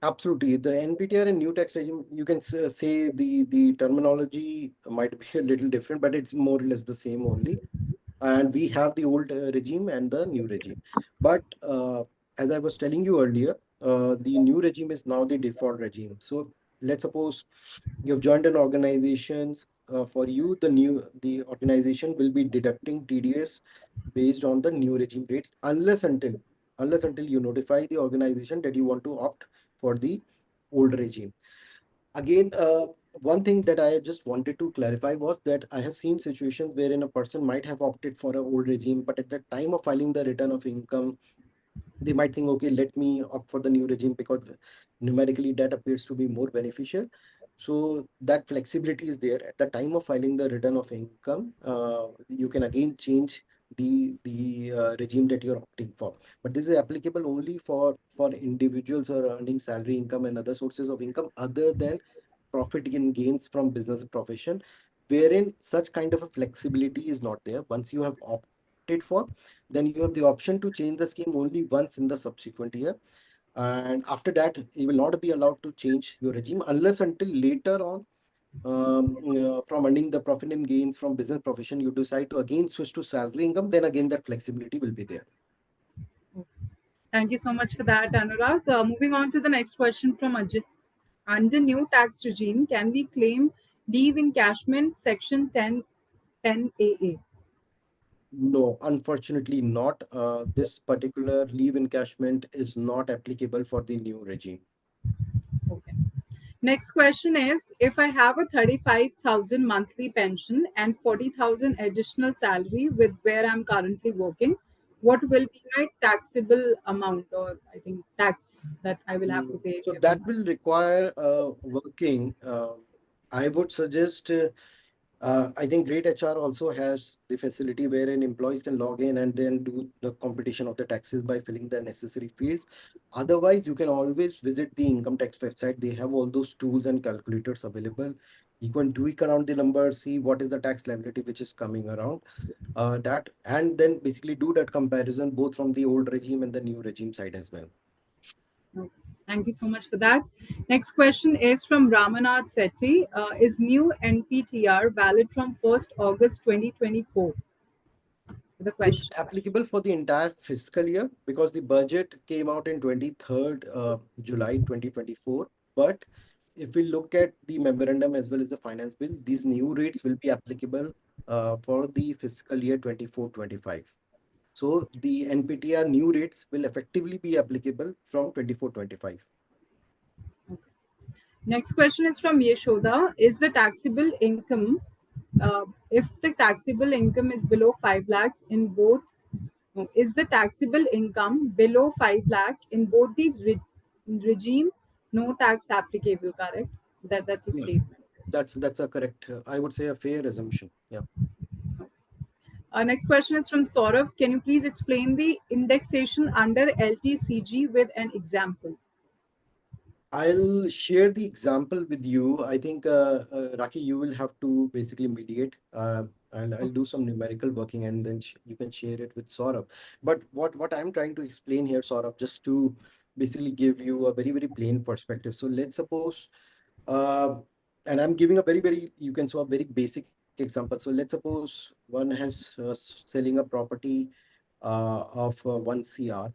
[SPEAKER 2] Absolutely. The NPTR and new tax regime, you can say the terminology might be a little different, but it's more or less the same only. And we have the old regime and the new regime. But as I was telling you earlier, the new regime is now the default regime. So let's suppose you have joined an organization. For you, the organization will be deducting TDS based on the new regime rates, unless until you notify the organization that you want to opt for the old regime. Again, one thing that I just wanted to clarify was that I have seen situations wherein a person might have opted for an old regime, but at the time of filing the return of income, they might think, okay, let me opt for the new regime because numerically that appears to be more beneficial. So that flexibility is there. At the time of filing the return of income, you can again change the regime that you're opting for. But this is applicable only for individuals who are earning salary income and other sources of income other than profit and gains from business profession, wherein such kind of a flexibility is not there. Once you have opted for, then you have the option to change the scheme only once in the subsequent year. And after that, you will not be allowed to change your regime unless until later on, from earning the profit and gains from business profession, you decide to again switch to salary income, then again that flexibility will be there.
[SPEAKER 1] Thank you so much for that, Anurag. Moving on to the next question from Ajit. Under new tax regime, can we claim leave encashment section 10AA?
[SPEAKER 2] No, unfortunately not. This particular leave encashment is not applicable for the new regime.
[SPEAKER 1] Okay. Next question is, if I have a 35,000 monthly pension and 40,000 additional salary with where I'm currently working, what will be my taxable amount, or I think tax that I will have to pay
[SPEAKER 2] So
[SPEAKER 1] every
[SPEAKER 2] that
[SPEAKER 1] month?
[SPEAKER 2] will require working. I would suggest, I think Great HR also has the facility wherein employees can log in and then do the computation of the taxes by filling the necessary fields. Otherwise, you can always visit the income tax website. They have all those tools and calculators available. You can tweak around the numbers, see what is the tax liability which is coming around. That and then basically do that comparison both from the old regime and the new regime side as well.
[SPEAKER 1] Okay. Thank you so much for that. Next question is from Ramanath Sethi. Is new NPTR valid from 1st August 2024? The
[SPEAKER 2] It's
[SPEAKER 1] question.
[SPEAKER 2] applicable for the entire fiscal year because the budget came out in 23rd July 2024. But if we look at the memorandum as well as the finance bill, these new rates will be applicable for the fiscal year 24-25. So the NPTR new rates will effectively be applicable from 24-25.
[SPEAKER 1] Okay. Next question is from Yeshoda. Is the taxable income, if the taxable income is below 5 lakhs in both, no, is the taxable income below 5 lakh in both the regime, no tax applicable, correct? That's a
[SPEAKER 2] Yeah,
[SPEAKER 1] statement. Yes.
[SPEAKER 2] that's a correct, I would say a fair assumption. Yeah.
[SPEAKER 1] Next question is from Saurav. Can you please explain the indexation under LTCG with an example?
[SPEAKER 2] I'll share the example with you. I think, Raki, you will have to basically mediate, and I'll do some numerical working, and then you can share it with Saurabh. But what I'm trying to explain here, Saurabh, just to basically give you a very plain perspective. So let's suppose, uh, and I'm giving a very, you can say a very basic example. So let's suppose one has selling a property of 1 CR,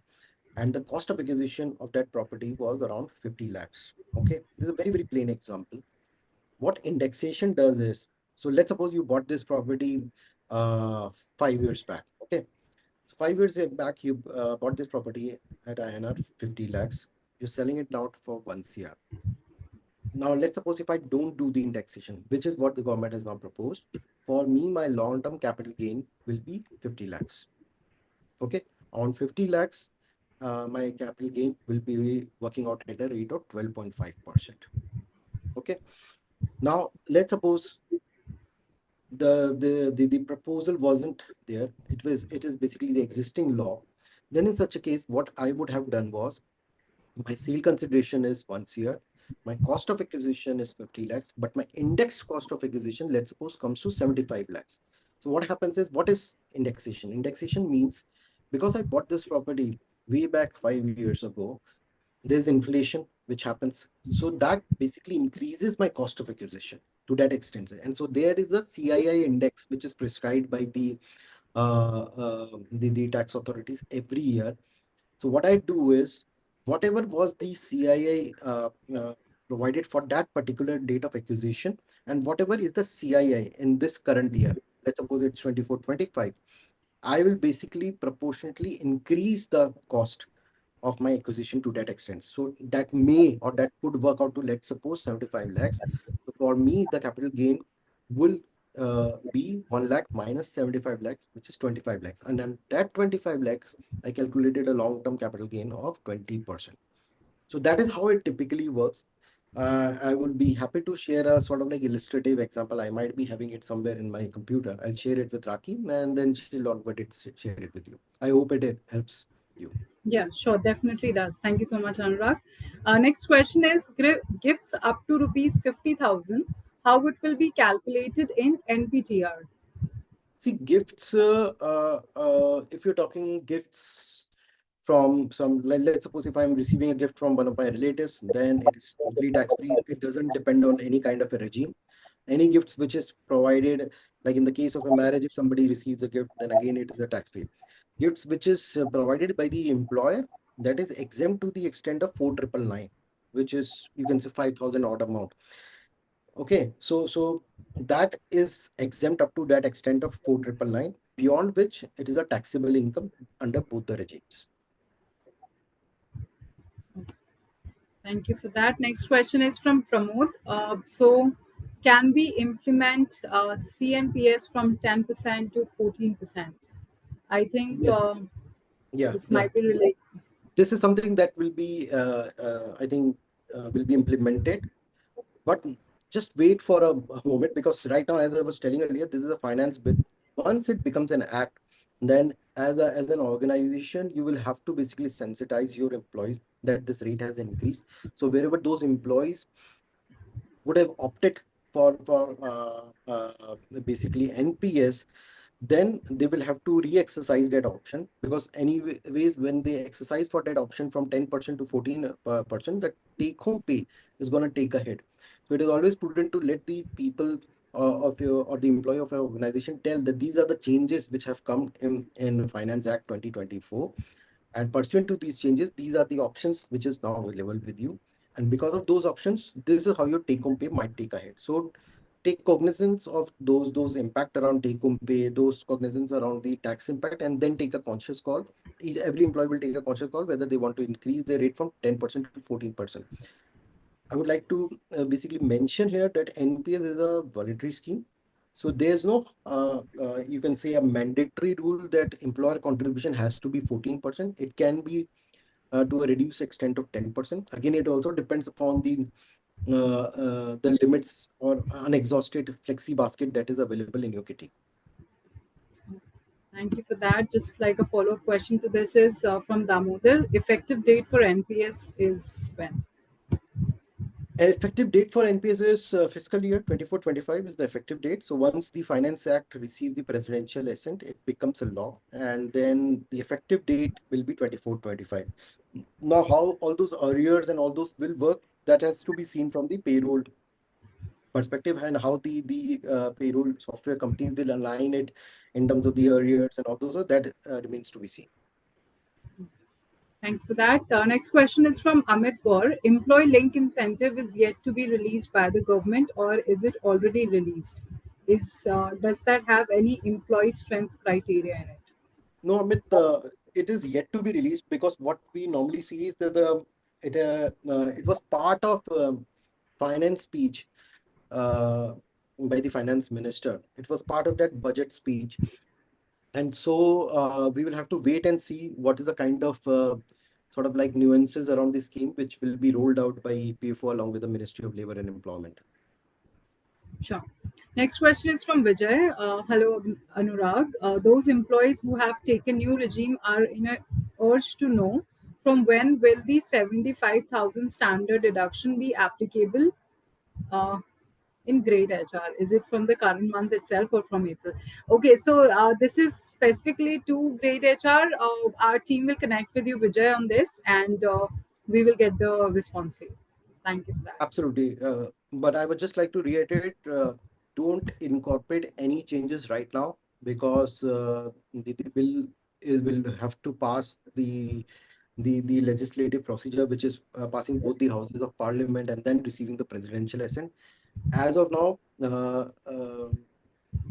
[SPEAKER 2] and the cost of acquisition of that property was around 50 lakhs. Okay, this is a very plain example. What indexation does is, so let's suppose you bought this property 5 years back. Okay, so 5 years back you bought this property at INR 50 lakhs. You're selling it now for 1 CR. Now let's suppose if I don't do the indexation, which is what the government has now proposed, for me my long-term capital gain will be 50 lakhs. Okay, on 50 lakhs, my capital gain will be working out at a rate of 12.5%. Okay, now let's suppose the proposal wasn't there. It is basically the existing law. Then in such a case, what I would have done was, my sale consideration is 1 CR. My cost of acquisition is 50 lakhs, but my indexed cost of acquisition, let's suppose, comes to 75 lakhs. So what happens is, what is indexation? Indexation means, because I bought this property way back 5 years ago, there's inflation which happens. So that basically increases my cost of acquisition to that extent. And so there is a CII index which is prescribed by the tax authorities every year. So what I do is, whatever was the CII provided for that particular date of acquisition, and whatever is the CII in this current year, let's suppose it's 24-25, I will basically proportionately increase the cost of my acquisition to that extent. So that may, or that could work out to, let's suppose, 75 lakhs. So for me, the capital gain will be 1 lakh minus 75 lakhs, which is 25 lakhs. And then that 25 lakhs, I calculated a long-term capital gain of 20%. So that is how it typically works. I would be happy to share a sort of like illustrative example. I might be having it somewhere in my computer. I'll share it with Raki, and then she'll onward it, share it with you. I hope it helps you.
[SPEAKER 1] Yeah, sure, definitely does. Thank you so much, Anurag. Next question is gifts up to rupees 50,000. How it will be calculated in NPTR?
[SPEAKER 2] See, gifts, if you're talking gifts from some, let's suppose if I'm receiving a gift from one of my relatives, then it is totally tax-free. It doesn't depend on any kind of a regime. Any gifts which is provided, like in the case of a marriage, if somebody receives a gift, then again it is a tax-free. Gifts which is provided by the employer, that is exempt to the extent of 4,999, which is, you can say, 5,000 odd amount. Okay, so that is exempt up to that extent of 4,999, beyond which it is a taxable income under both the regimes.
[SPEAKER 1] Thank you for that. Next question is from Pramod. So, can we implement CNPS from 10% to 14%? I think
[SPEAKER 2] Yes. Yeah,
[SPEAKER 1] this
[SPEAKER 2] yeah.
[SPEAKER 1] might be related.
[SPEAKER 2] This is something that will be, I think, will be implemented. But just wait for a moment, because right now, as I was telling earlier, this is a finance bill. Once it becomes an act, then as an organization, you will have to basically sensitize your employees that this rate has increased. So wherever those employees would have opted for basically NPS, then they will have to re-exercise that option, because anyways, when they exercise for that option from 10% to 14%, the take-home pay is going to take a hit. So it is always prudent to let the people of your, or the employee of your organization, tell that these are the changes which have come in Finance Act 2024, and pursuant to these changes, these are the options which is now available with you. And because of those options, this is how your take home pay might take a hit. So take cognizance of those impact around take home pay, those cognizance around the tax impact, and then take a conscious call. Every employee will take a conscious call whether they want to increase their rate from 10% to 14%. I would like to basically mention here that NPS is a voluntary scheme. So there's no, you can say, a mandatory rule that employer contribution has to be 14%. It can be to a reduced extent of 10%. Again, it also depends upon the limits or unexhausted flexi basket that is available in your kitty.
[SPEAKER 1] Thank you for that. Just like a follow up question to this is from Damodar. Effective date for NPS is when?
[SPEAKER 2] Effective date for NPS is fiscal year 24-25 is the effective date. So once the Finance Act receives the presidential assent, it becomes a law, and then the effective date will be 24-25. Now, how all those arrears and all those will work, that has to be seen from the payroll perspective, and how the payroll software companies will align it in terms of the arrears and all those. So that remains to be seen.
[SPEAKER 1] Thanks for that. Next question is from Amit Kaur. Employee link incentive is yet to be released by the government, or is it already released? Does that have any employee strength criteria in it?
[SPEAKER 2] No, Amit, it is yet to be released, because what we normally see is that it was part of finance speech uh, by the finance minister. It was part of that budget speech, and so we will have to wait and see what is the kind of sort of like nuances around the scheme, which will be rolled out by EPFO along with the Ministry of Labor and Employment.
[SPEAKER 1] Sure. Next question is from Vijay. Hello, Anurag. Those employees who have taken new regime are in a urge to know from when will the 75,000 standard deduction be applicable uh, in grade HR? Is it from the current month itself or from April? Okay, so this is specifically to grade HR. Our team will connect with you, Vijay, on this, and we will get the response for you. Thank you for that.
[SPEAKER 2] Absolutely. But I would just like to reiterate, don't incorporate any changes right now, because the bill will have to pass the legislative procedure, which is passing both the houses of parliament and then receiving the presidential assent. As of now,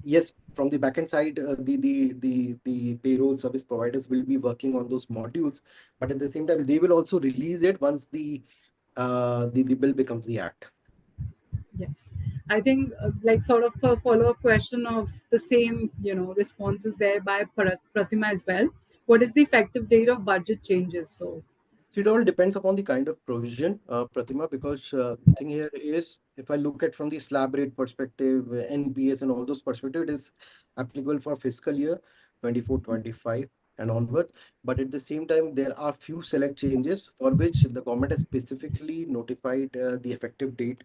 [SPEAKER 2] yes, from the backend side, the payroll service providers will be working on those modules, but at the same time, they will also release it once the bill becomes the act.
[SPEAKER 1] Yes, I think like sort of a follow up question of the same, responses there by Pratima as well. What is the effective date of budget changes? So,
[SPEAKER 2] So it all depends upon the kind of provision, Pratima, because the thing here is, if I look at from the slab rate perspective, NPS and all those perspective, it is applicable for fiscal year 24-25 and onward. But at the same time, there are few select changes for which the government has specifically notified the effective date.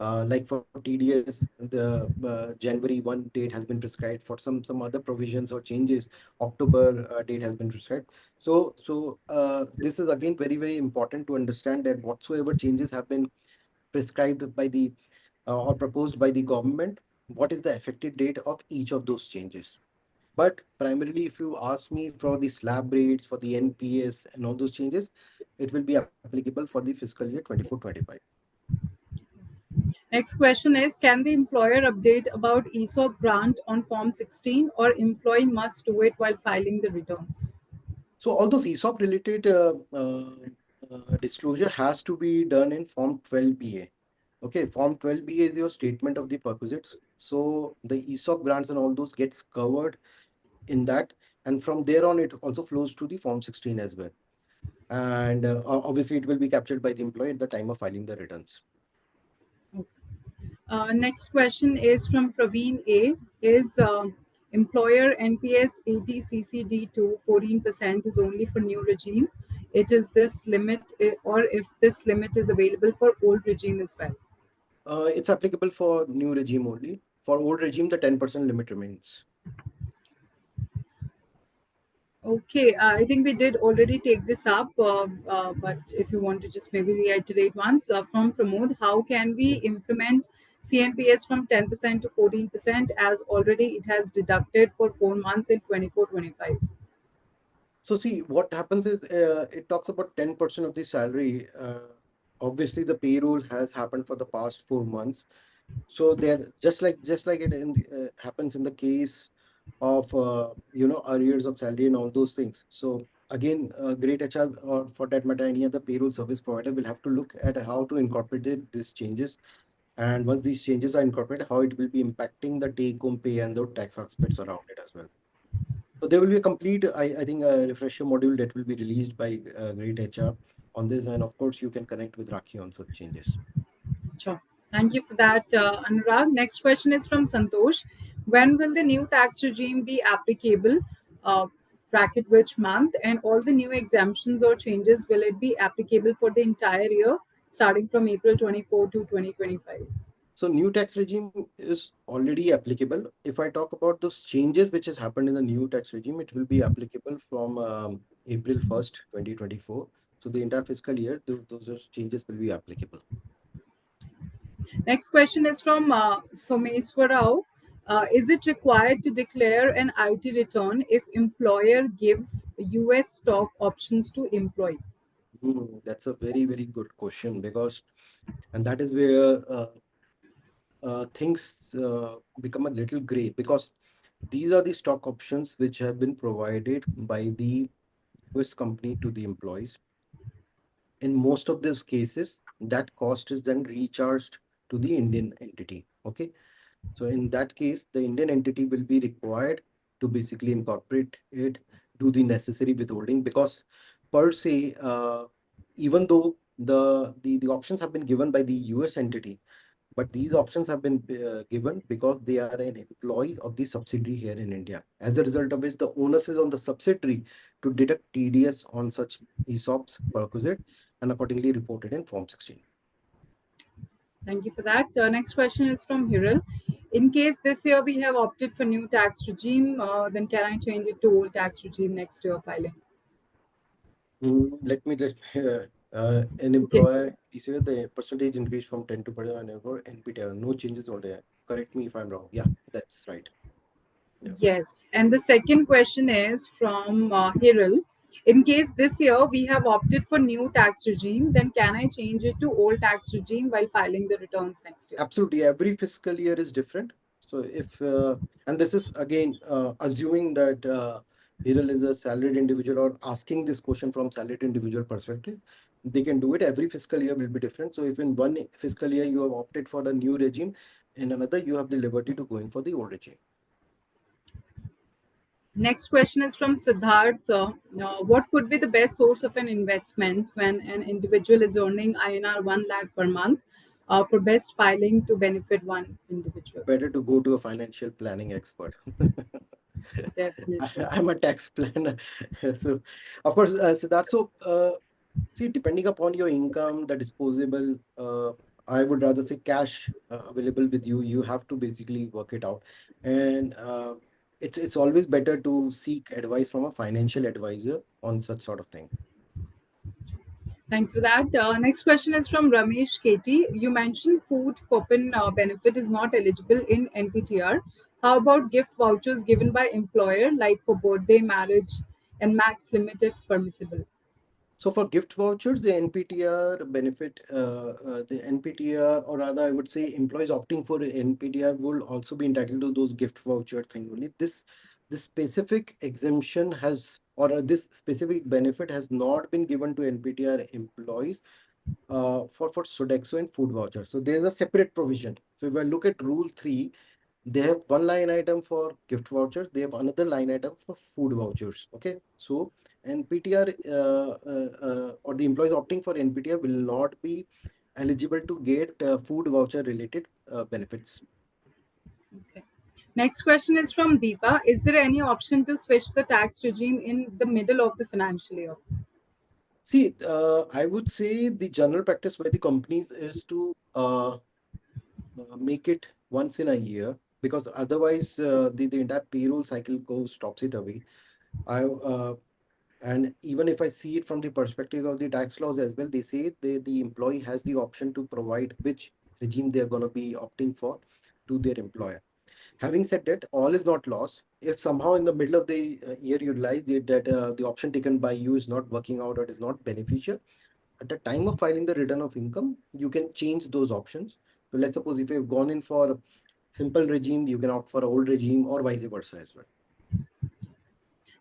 [SPEAKER 2] Like for TDS, the January 1 date has been prescribed. For some other provisions or changes, October date has been prescribed. So this is again very important to understand that whatsoever changes have been prescribed by the or proposed by the government, what is the effective date of each of those changes. But primarily, if you ask me for the slab rates, for the NPS and all those changes, it will be applicable for the fiscal year 24-25.
[SPEAKER 1] next question is, can the employer update about ESOP grant on Form 16, or employee must do it while filing the returns?
[SPEAKER 2] So all those ESOP related disclosure has to be done in Form 12BA. Okay, Form 12BA is your statement of the perquisites. So the ESOP grants and all those gets covered in that. And from there on, it also flows to the Form 16 as well. And obviously, it will be captured by the employee at the time of filing the returns.
[SPEAKER 1] Next question is from Praveen A. Is employer NPS 80 to 14% is only for new regime? It is this limit, or if this limit is available for old regime as well?
[SPEAKER 2] It's applicable for new regime only. For old regime, the 10% limit remains.
[SPEAKER 1] Okay, I think we did already take this up, but if you want to just maybe reiterate once from Pramod, how can we implement CNPS from 10% to 14% as already it has deducted for 4 months in 24-25?
[SPEAKER 2] So see, what happens is it talks about 10% of the salary. Obviously, the payroll has happened for the past 4 months. So they're just like it happens in the case of arrears of salary and all those things. So again, great HR, or for that matter, any other payroll service provider, will have to look at how to incorporate these changes. And once these changes are incorporated, how it will be impacting the take home pay and the tax aspects around it as well. So there will be a complete, I think, a refresher module that will be released by Great HR on this. And of course, you can connect with Rakhi on such changes.
[SPEAKER 1] Sure. Thank you for that, Anurag. Next question is from Santosh. When will the new tax regime be applicable? Uh, Bracket which month? And all the new exemptions or changes, will it be applicable for the entire year, starting from April 24 to 2025?
[SPEAKER 2] So new tax regime is already applicable. If I talk about those changes which has happened in the new tax regime, it will be applicable from April 1st, 2024. So the entire fiscal year, those changes will be applicable.
[SPEAKER 1] Next question is from Someswarao. Is it required to declare an IT return if employer give US stock options to employee?
[SPEAKER 2] That's a very, very good question, because, and that is where things become a little gray, because these are the stock options which have been provided by the US company to the employees. In most of these cases, that cost is then recharged to the Indian entity. Okay. So in that case, the Indian entity will be required to basically incorporate it, do the necessary withholding, because per se, even though the options have been given by the US entity, but these options have been given because they are an employee of the subsidiary here in India. As a result of which, the onus is on the subsidiary to deduct TDS on such ESOPs perquisite and accordingly reported in Form 16.
[SPEAKER 1] Thank you for that. Next question is from Hiral. In case this year we have opted for new tax regime, then can I change it to old tax regime next year filing?
[SPEAKER 2] Let an
[SPEAKER 1] Yes.
[SPEAKER 2] employer, you say the percentage increase from 10 to percent for NPTR, no changes over there. Correct me if I'm wrong. Yeah, that's right. Yeah.
[SPEAKER 1] Yes. And the second question is from Hiral. In case this year we have opted for new tax regime, then can I change it to old tax regime while filing the returns next year?
[SPEAKER 2] Absolutely. Every fiscal year is different. So if, and this is again, assuming that Hiral is a salaried individual or asking this question from salaried individual perspective, they can do it. Every fiscal year will be different. So if in one fiscal year you have opted for the new regime, in another you have the liberty to go in for the old regime.
[SPEAKER 1] Next question is from Siddharth. What could be the best source of an investment when an individual is earning INR 1 lakh per month for best filing to benefit one individual?
[SPEAKER 2] Better to go to a financial planning expert.
[SPEAKER 1] Definitely.
[SPEAKER 2] I'm a tax planner. So, of course, Siddharth, so see, depending upon your income, the disposable, I would rather say cash available with you, you have to basically work it out. And it's always better to seek advice from a financial advisor on such sort of thing.
[SPEAKER 1] Thanks for that. Next question is from Ramesh Katie. You mentioned food coupon benefit is not eligible in NPTR. How about gift vouchers given by employer, like for birthday, marriage, and max limit if permissible?
[SPEAKER 2] So for gift vouchers, the NPTR benefit, the NPTR, or rather, I would say employees opting for NPTR will also be entitled to those gift voucher thing only. This specific exemption has, or this specific benefit has not been given to NPTR employees for Sodexo and food voucher. So there's a separate provision. So if I look at Rule 3, they have one line item for gift vouchers, they have another line item for food vouchers. Okay, so NPTR or the employees opting for NPTR will not be eligible to get food voucher related benefits.
[SPEAKER 1] Okay. Next question is from Deepa. Is there any option to switch the tax regime in the middle of the financial year?
[SPEAKER 2] See, I would say the general practice by the companies is to make it once in a year, because otherwise the entire payroll cycle goes stops it away. I And even if I see it from the perspective of the tax laws as well, they say the employee has the option to provide which regime they are going to be opting for to their employer. Having said that, all is not lost. If somehow in the middle of the year you realize that the option taken by you is not working out or is not beneficial, at the time of filing the return of income, you can change those options. So let's suppose if you've gone in for simple regime, you can opt for old regime or vice versa as well.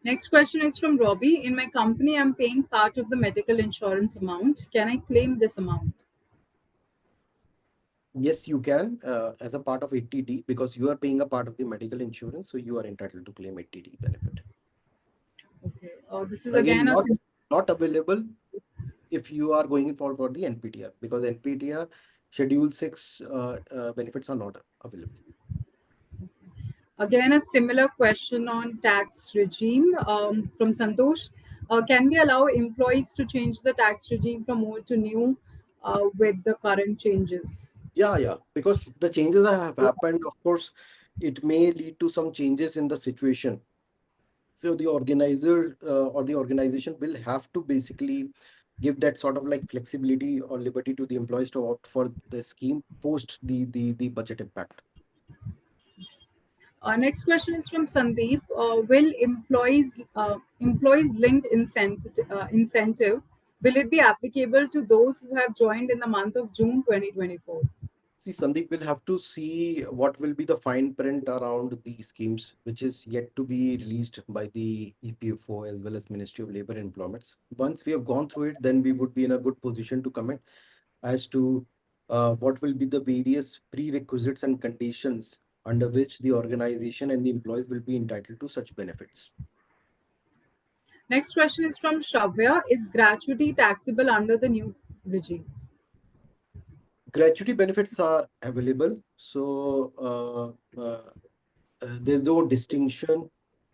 [SPEAKER 1] Next question is from Robbie. In my company, I'm paying part of the medical insurance amount. Can I claim this amount?
[SPEAKER 2] Yes, you can, as a part of 80D, because you are paying a part of the medical insurance, so you are entitled to claim 80D benefit.
[SPEAKER 1] Okay. This is
[SPEAKER 2] Again,
[SPEAKER 1] again a
[SPEAKER 2] not available if you are going for the NPTR, because NPTR Schedule 6 benefits are not available.
[SPEAKER 1] similar question on tax regime from Santosh. Can we allow employees to change the tax regime from old to new with the current changes?
[SPEAKER 2] Yeah, yeah, because the changes that have happened, of course, it may lead to some changes in the situation. So the organizer or the organization will have to basically give that sort of like flexibility or liberty to the employees to opt for the scheme post the budget impact.
[SPEAKER 1] Next question is from Sandeep. Will employees linked incentive will it be applicable to those who have joined in the month of June 2024?
[SPEAKER 2] See, Sandeep will have to see what will be the fine print around the schemes, which is yet to be released by the EPFO as well as Ministry of Labor and Employment. Once we have gone through it, then we would be in a good position to comment as to what will be the various prerequisites and conditions under which the organization and the employees will be entitled to such benefits.
[SPEAKER 1] Next question is from Shravya. Is gratuity taxable under the new regime?
[SPEAKER 2] Gratuity benefits are available, so there's no distinction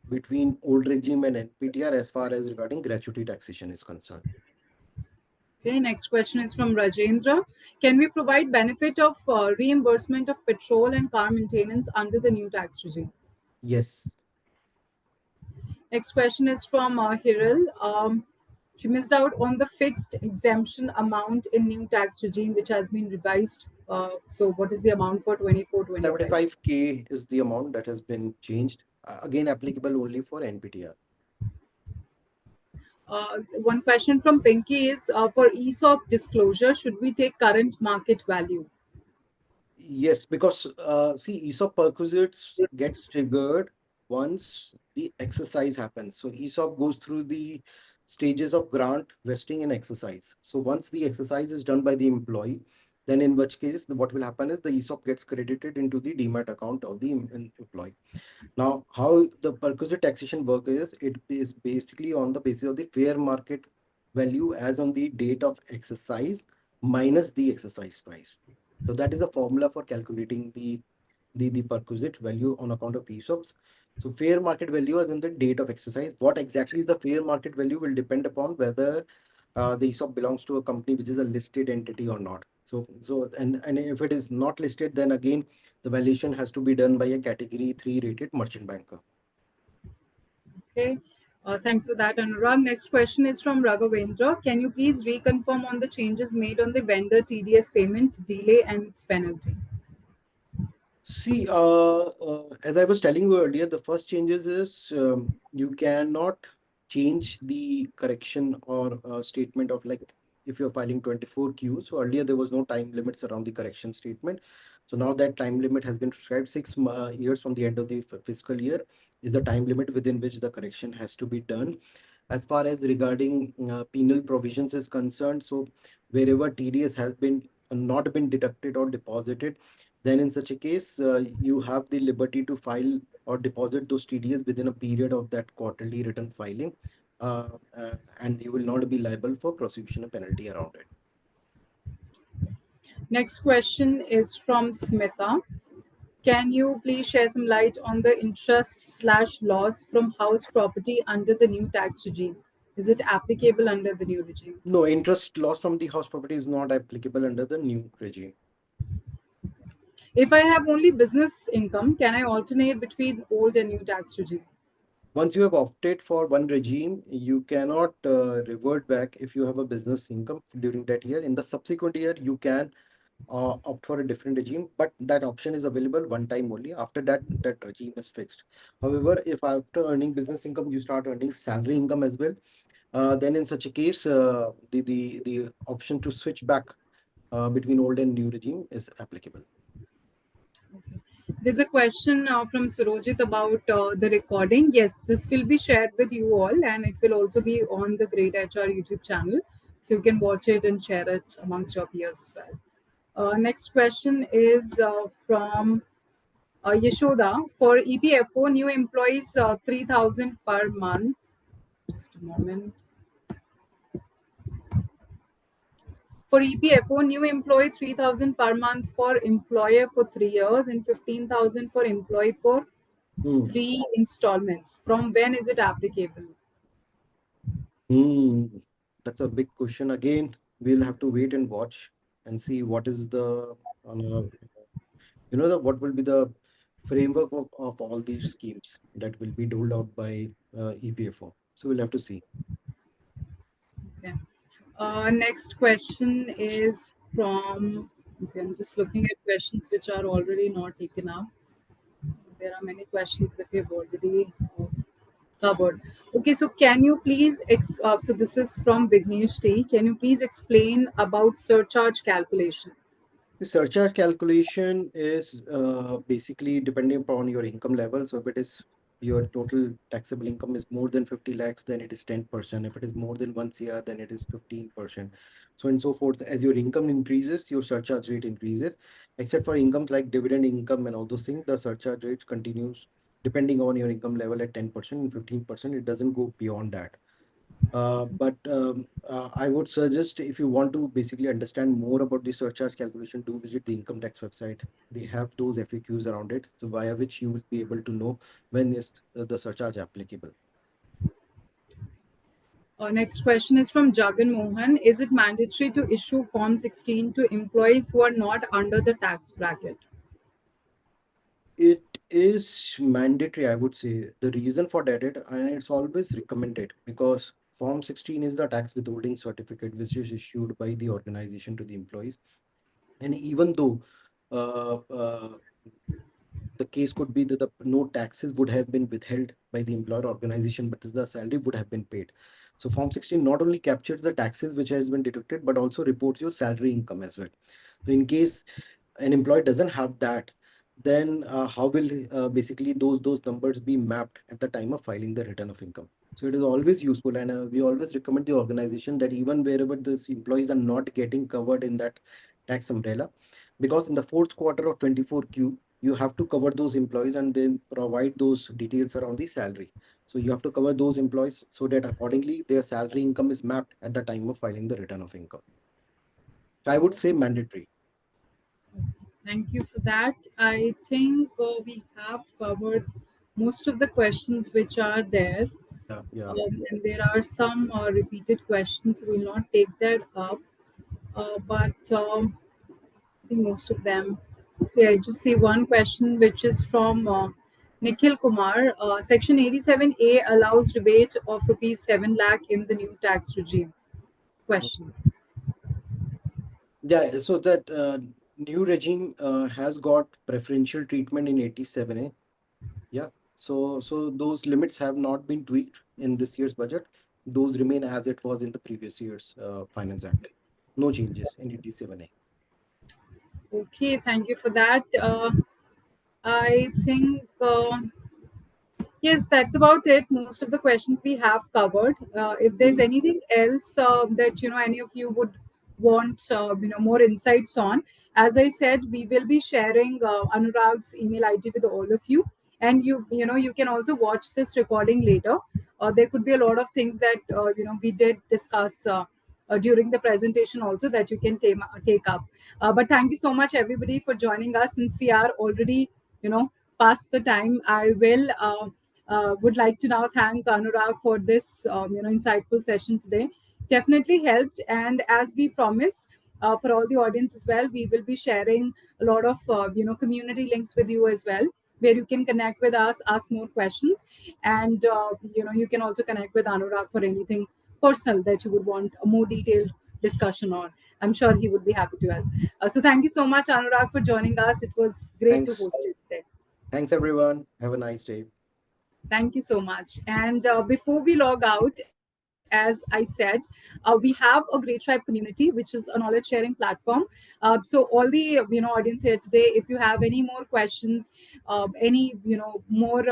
[SPEAKER 2] between old regime and NPTR as far as regarding gratuity taxation is concerned.
[SPEAKER 1] Okay, next question is from Rajendra. Can we provide benefit of reimbursement of petrol and car maintenance under the new tax regime?
[SPEAKER 2] Yes.
[SPEAKER 1] Next question is from Hiral. She missed out on the fixed exemption amount in new tax regime, which has been revised. So, what is the amount for 24-25?
[SPEAKER 2] 75K is the amount that has been changed. Again, applicable only for NPTR.
[SPEAKER 1] One question from Pinky is for ESOP disclosure, should we take current market value?
[SPEAKER 2] Yes, because see, ESOP perquisites gets triggered once the exercise happens. So ESOP goes through the stages of grant, vesting, and exercise. So once the exercise is done by the employee, then in which case what will happen is the ESOP gets credited into the demat account of the employee. Now, how the perquisite taxation work is, it is basically on the basis of the fair market value as on the date of exercise minus the exercise price. So that is a formula for calculating the perquisite value on account of ESOPs. So fair market value is on the date of exercise. What exactly is the fair market value will depend upon whether the ESOP belongs to a company which is a listed entity or not. And if it is not listed, then again the valuation has to be done by a category 3 rated merchant banker.
[SPEAKER 1] Okay. Thanks for that, Anurag. Next question is from Raghavendra. Can you please reconfirm on the changes made on the vendor TDS payment delay and its penalty?
[SPEAKER 2] See, as I was telling you earlier, the first changes is you cannot change the correction or statement of like if you're filing 24Q. So earlier there was no time limits around the correction statement. So now that time limit has been prescribed 6 years from the end of the fiscal year is the time limit within which the correction has to be done. As far as regarding penal provisions is concerned, so wherever TDS has been not been deducted or deposited, then in such a case, you have the liberty to file or deposit those TDS within a period of that quarterly return filing, and you will not be liable for prosecution and penalty around it.
[SPEAKER 1] Next question is from Smita. Can you please share some light on the interest slash loss from house property under the new tax regime? Is it applicable under the new regime?
[SPEAKER 2] No, interest loss from the house property is not applicable under the new regime.
[SPEAKER 1] If I have only business income, can I alternate between old and new tax regime?
[SPEAKER 2] Once you have opted for one regime, you cannot revert back if you have a business income during that year. In the subsequent year, you can opt for a different regime, but that option is available one time only. After that, that regime is fixed. However, if after earning business income, you start earning salary income as well, then in such a case, the option to switch back between old and new regime is applicable.
[SPEAKER 1] There's a question from Surojit about the recording. Yes, this will be shared with you all, and it will also be on the Great HR YouTube channel. So you can watch it and share it amongst your peers as well. Next question is from Yashoda. For EPFO, new employees 3,000 per month. Just a moment. For EPFO, new employee 3,000 per month for employer for 3 years and 15,000 for employee for
[SPEAKER 2] Hmm.
[SPEAKER 1] 3 installments. From when is it applicable?
[SPEAKER 2] Hmm. That's a big question. Again, we'll have to wait and watch and see what is what will be the framework of all these schemes that will be doled out by EPFO. So we'll have to see.
[SPEAKER 1] Okay. Next question is from. Okay, I'm just looking at questions which are already not taken up. There are many questions that we have already covered. Okay, so can you please, so this is from Vignesh T. Can you please explain about surcharge calculation?
[SPEAKER 2] The surcharge calculation is basically depending upon your income level. So if it is your total taxable income is more than 50 lakhs, then it is 10%. If it is more than 1 CR, then it is 15%. So and so forth. As your income increases, your surcharge rate increases. Except for incomes like dividend income and all those things, the surcharge rate continues depending on your income level at 10% and 15%. It doesn't go beyond that. But I would suggest if you want to basically understand more about the surcharge calculation, do visit the income tax website. They have those FAQs around it, so via which you will be able to know when is the surcharge applicable.
[SPEAKER 1] Next question is from Jagan Mohan. Is it mandatory to issue Form 16 to employees who are not under the tax bracket?
[SPEAKER 2] It is mandatory, I would say. The reason for that, and it's always recommended because Form 16 is the tax withholding certificate which is issued by the organization to the employees. And even though uh, uh, the case could be that the no taxes would have been withheld by the employer organization, but the salary would have been paid. So Form 16 not only captures the taxes which has been deducted, but also reports your salary income as well. So in case an employee doesn't have that, then how will basically those numbers be mapped at the time of filing the return of income? So it is always useful, and we always recommend the organization that even wherever these employees are not getting covered in that tax umbrella, because in the fourth quarter of 24Q, you have to cover those employees and then provide those details around the salary. So you have to cover those employees so that accordingly their salary income is mapped at the time of filing the return of income. I would say mandatory.
[SPEAKER 1] Thank you for that. I think we have covered most of the questions which are there.
[SPEAKER 2] Yeah, yeah.
[SPEAKER 1] And there are some repeated questions. We will not take that up. But I think most of them. Okay, I just see one question which is from Nikhil Kumar. Section 87A allows rebate of rupees 7 lakh in the new tax regime. Question.
[SPEAKER 2] Yeah, so that new regime has got preferential treatment in 87A. Yeah. So those limits have not been tweaked in this year's budget. Those remain as it was in the previous year's Finance Act. No changes in 87A.
[SPEAKER 1] Okay, thank you for that. I think. Yes, that's about it. Most of the questions we have covered. If there's
[SPEAKER 2] Mhm.
[SPEAKER 1] anything else that any of you would want more insights on, as I said, we will be sharing Anurag's email ID with all of you, and you can also watch this recording later. There could be a lot of things that we did discuss. During the presentation also that you can take up, but thank you so much everybody for joining us. Since we are already past the time, I will would like to now thank Anurag for this insightful session today. Definitely helped, and as we promised, for all the audience as well, we will be sharing a lot of community links with you as well, where you can connect with us, ask more questions, and you can also connect with Anurag for anything personal that you would want a more detailed discussion on. I'm sure he would be happy to help. So thank you so much, Anurag, for joining us. It was great to
[SPEAKER 2] Thanks.
[SPEAKER 1] host you today.
[SPEAKER 2] Thanks, everyone. Have a nice day.
[SPEAKER 1] Thank you so much. And before we log out, as as I said, we have a Great Tribe community, which is a knowledge sharing platform. So all the audience here today, if you have any more questions, any more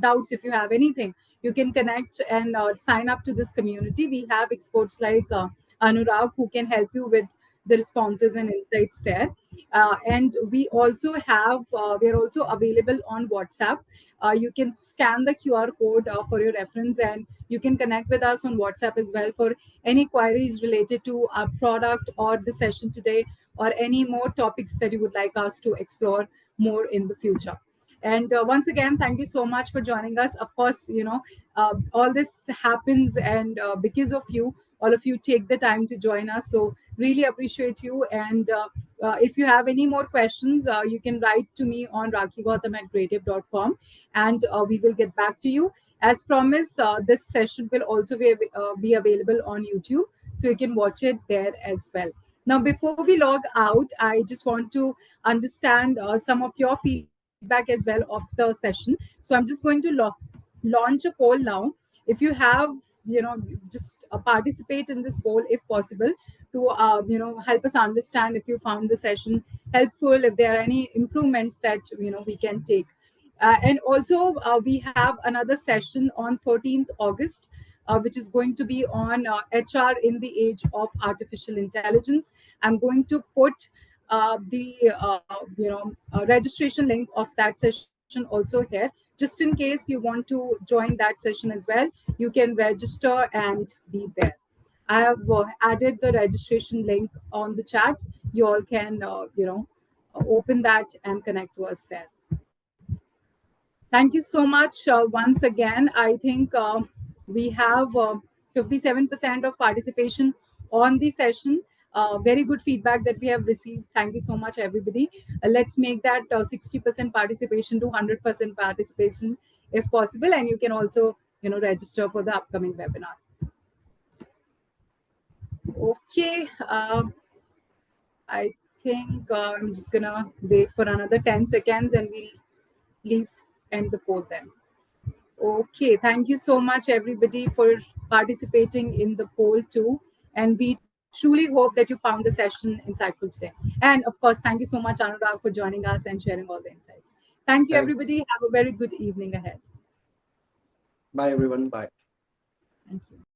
[SPEAKER 1] doubts, if you have anything, you can connect and sign up to this community. We have experts like Anurag who can help you with the responses and insights there. And we are also available on WhatsApp. You can scan the QR code for your reference, and you can connect with us on WhatsApp as well for any queries related to our product or the session today, or any more topics that you would like us to explore more in the future. And once again, thank you so much for joining us. Of course, all this happens, and because of you, all of you take the time to join us. So really appreciate you. And if you have any more questions, you can write to me on rakhigotham@creative.com, and we will get back to you. As promised, this session will also be available on YouTube, so you can watch it there as well. Now, before we log out, I just want to understand some of your feedback as well of the session. So I'm just going to launch a poll now. If you have, just participate in this poll if possible, to help us understand if you found the session helpful, if there are any improvements that we can take. And also, we have another session on 13th August, which is going to be on HR in the age of artificial intelligence. I'm going to put the registration link of that session also here, just in case you want to join that session as well. You can register and be there. I have added the registration link on the chat. You all can open that and connect to us there. Thank you so much once again. I think we have 57% of participation on the session. Very good feedback that we have received. Thank you so much, everybody. Let's make that 60% participation to 100% participation if possible. And you can also, register for the upcoming webinar. Okay. I think I'm just going to wait for another 10 seconds and we'll leave end the poll then. Okay, thank you so much, everybody, for participating in the poll too. And we truly hope that you found the session insightful today. And of course, thank you so much, Anurag, for joining us and sharing all the insights. Thank you,
[SPEAKER 2] Thank.
[SPEAKER 1] everybody. Have a very good evening ahead.
[SPEAKER 2] Bye, everyone. Bye.
[SPEAKER 1] Thank you.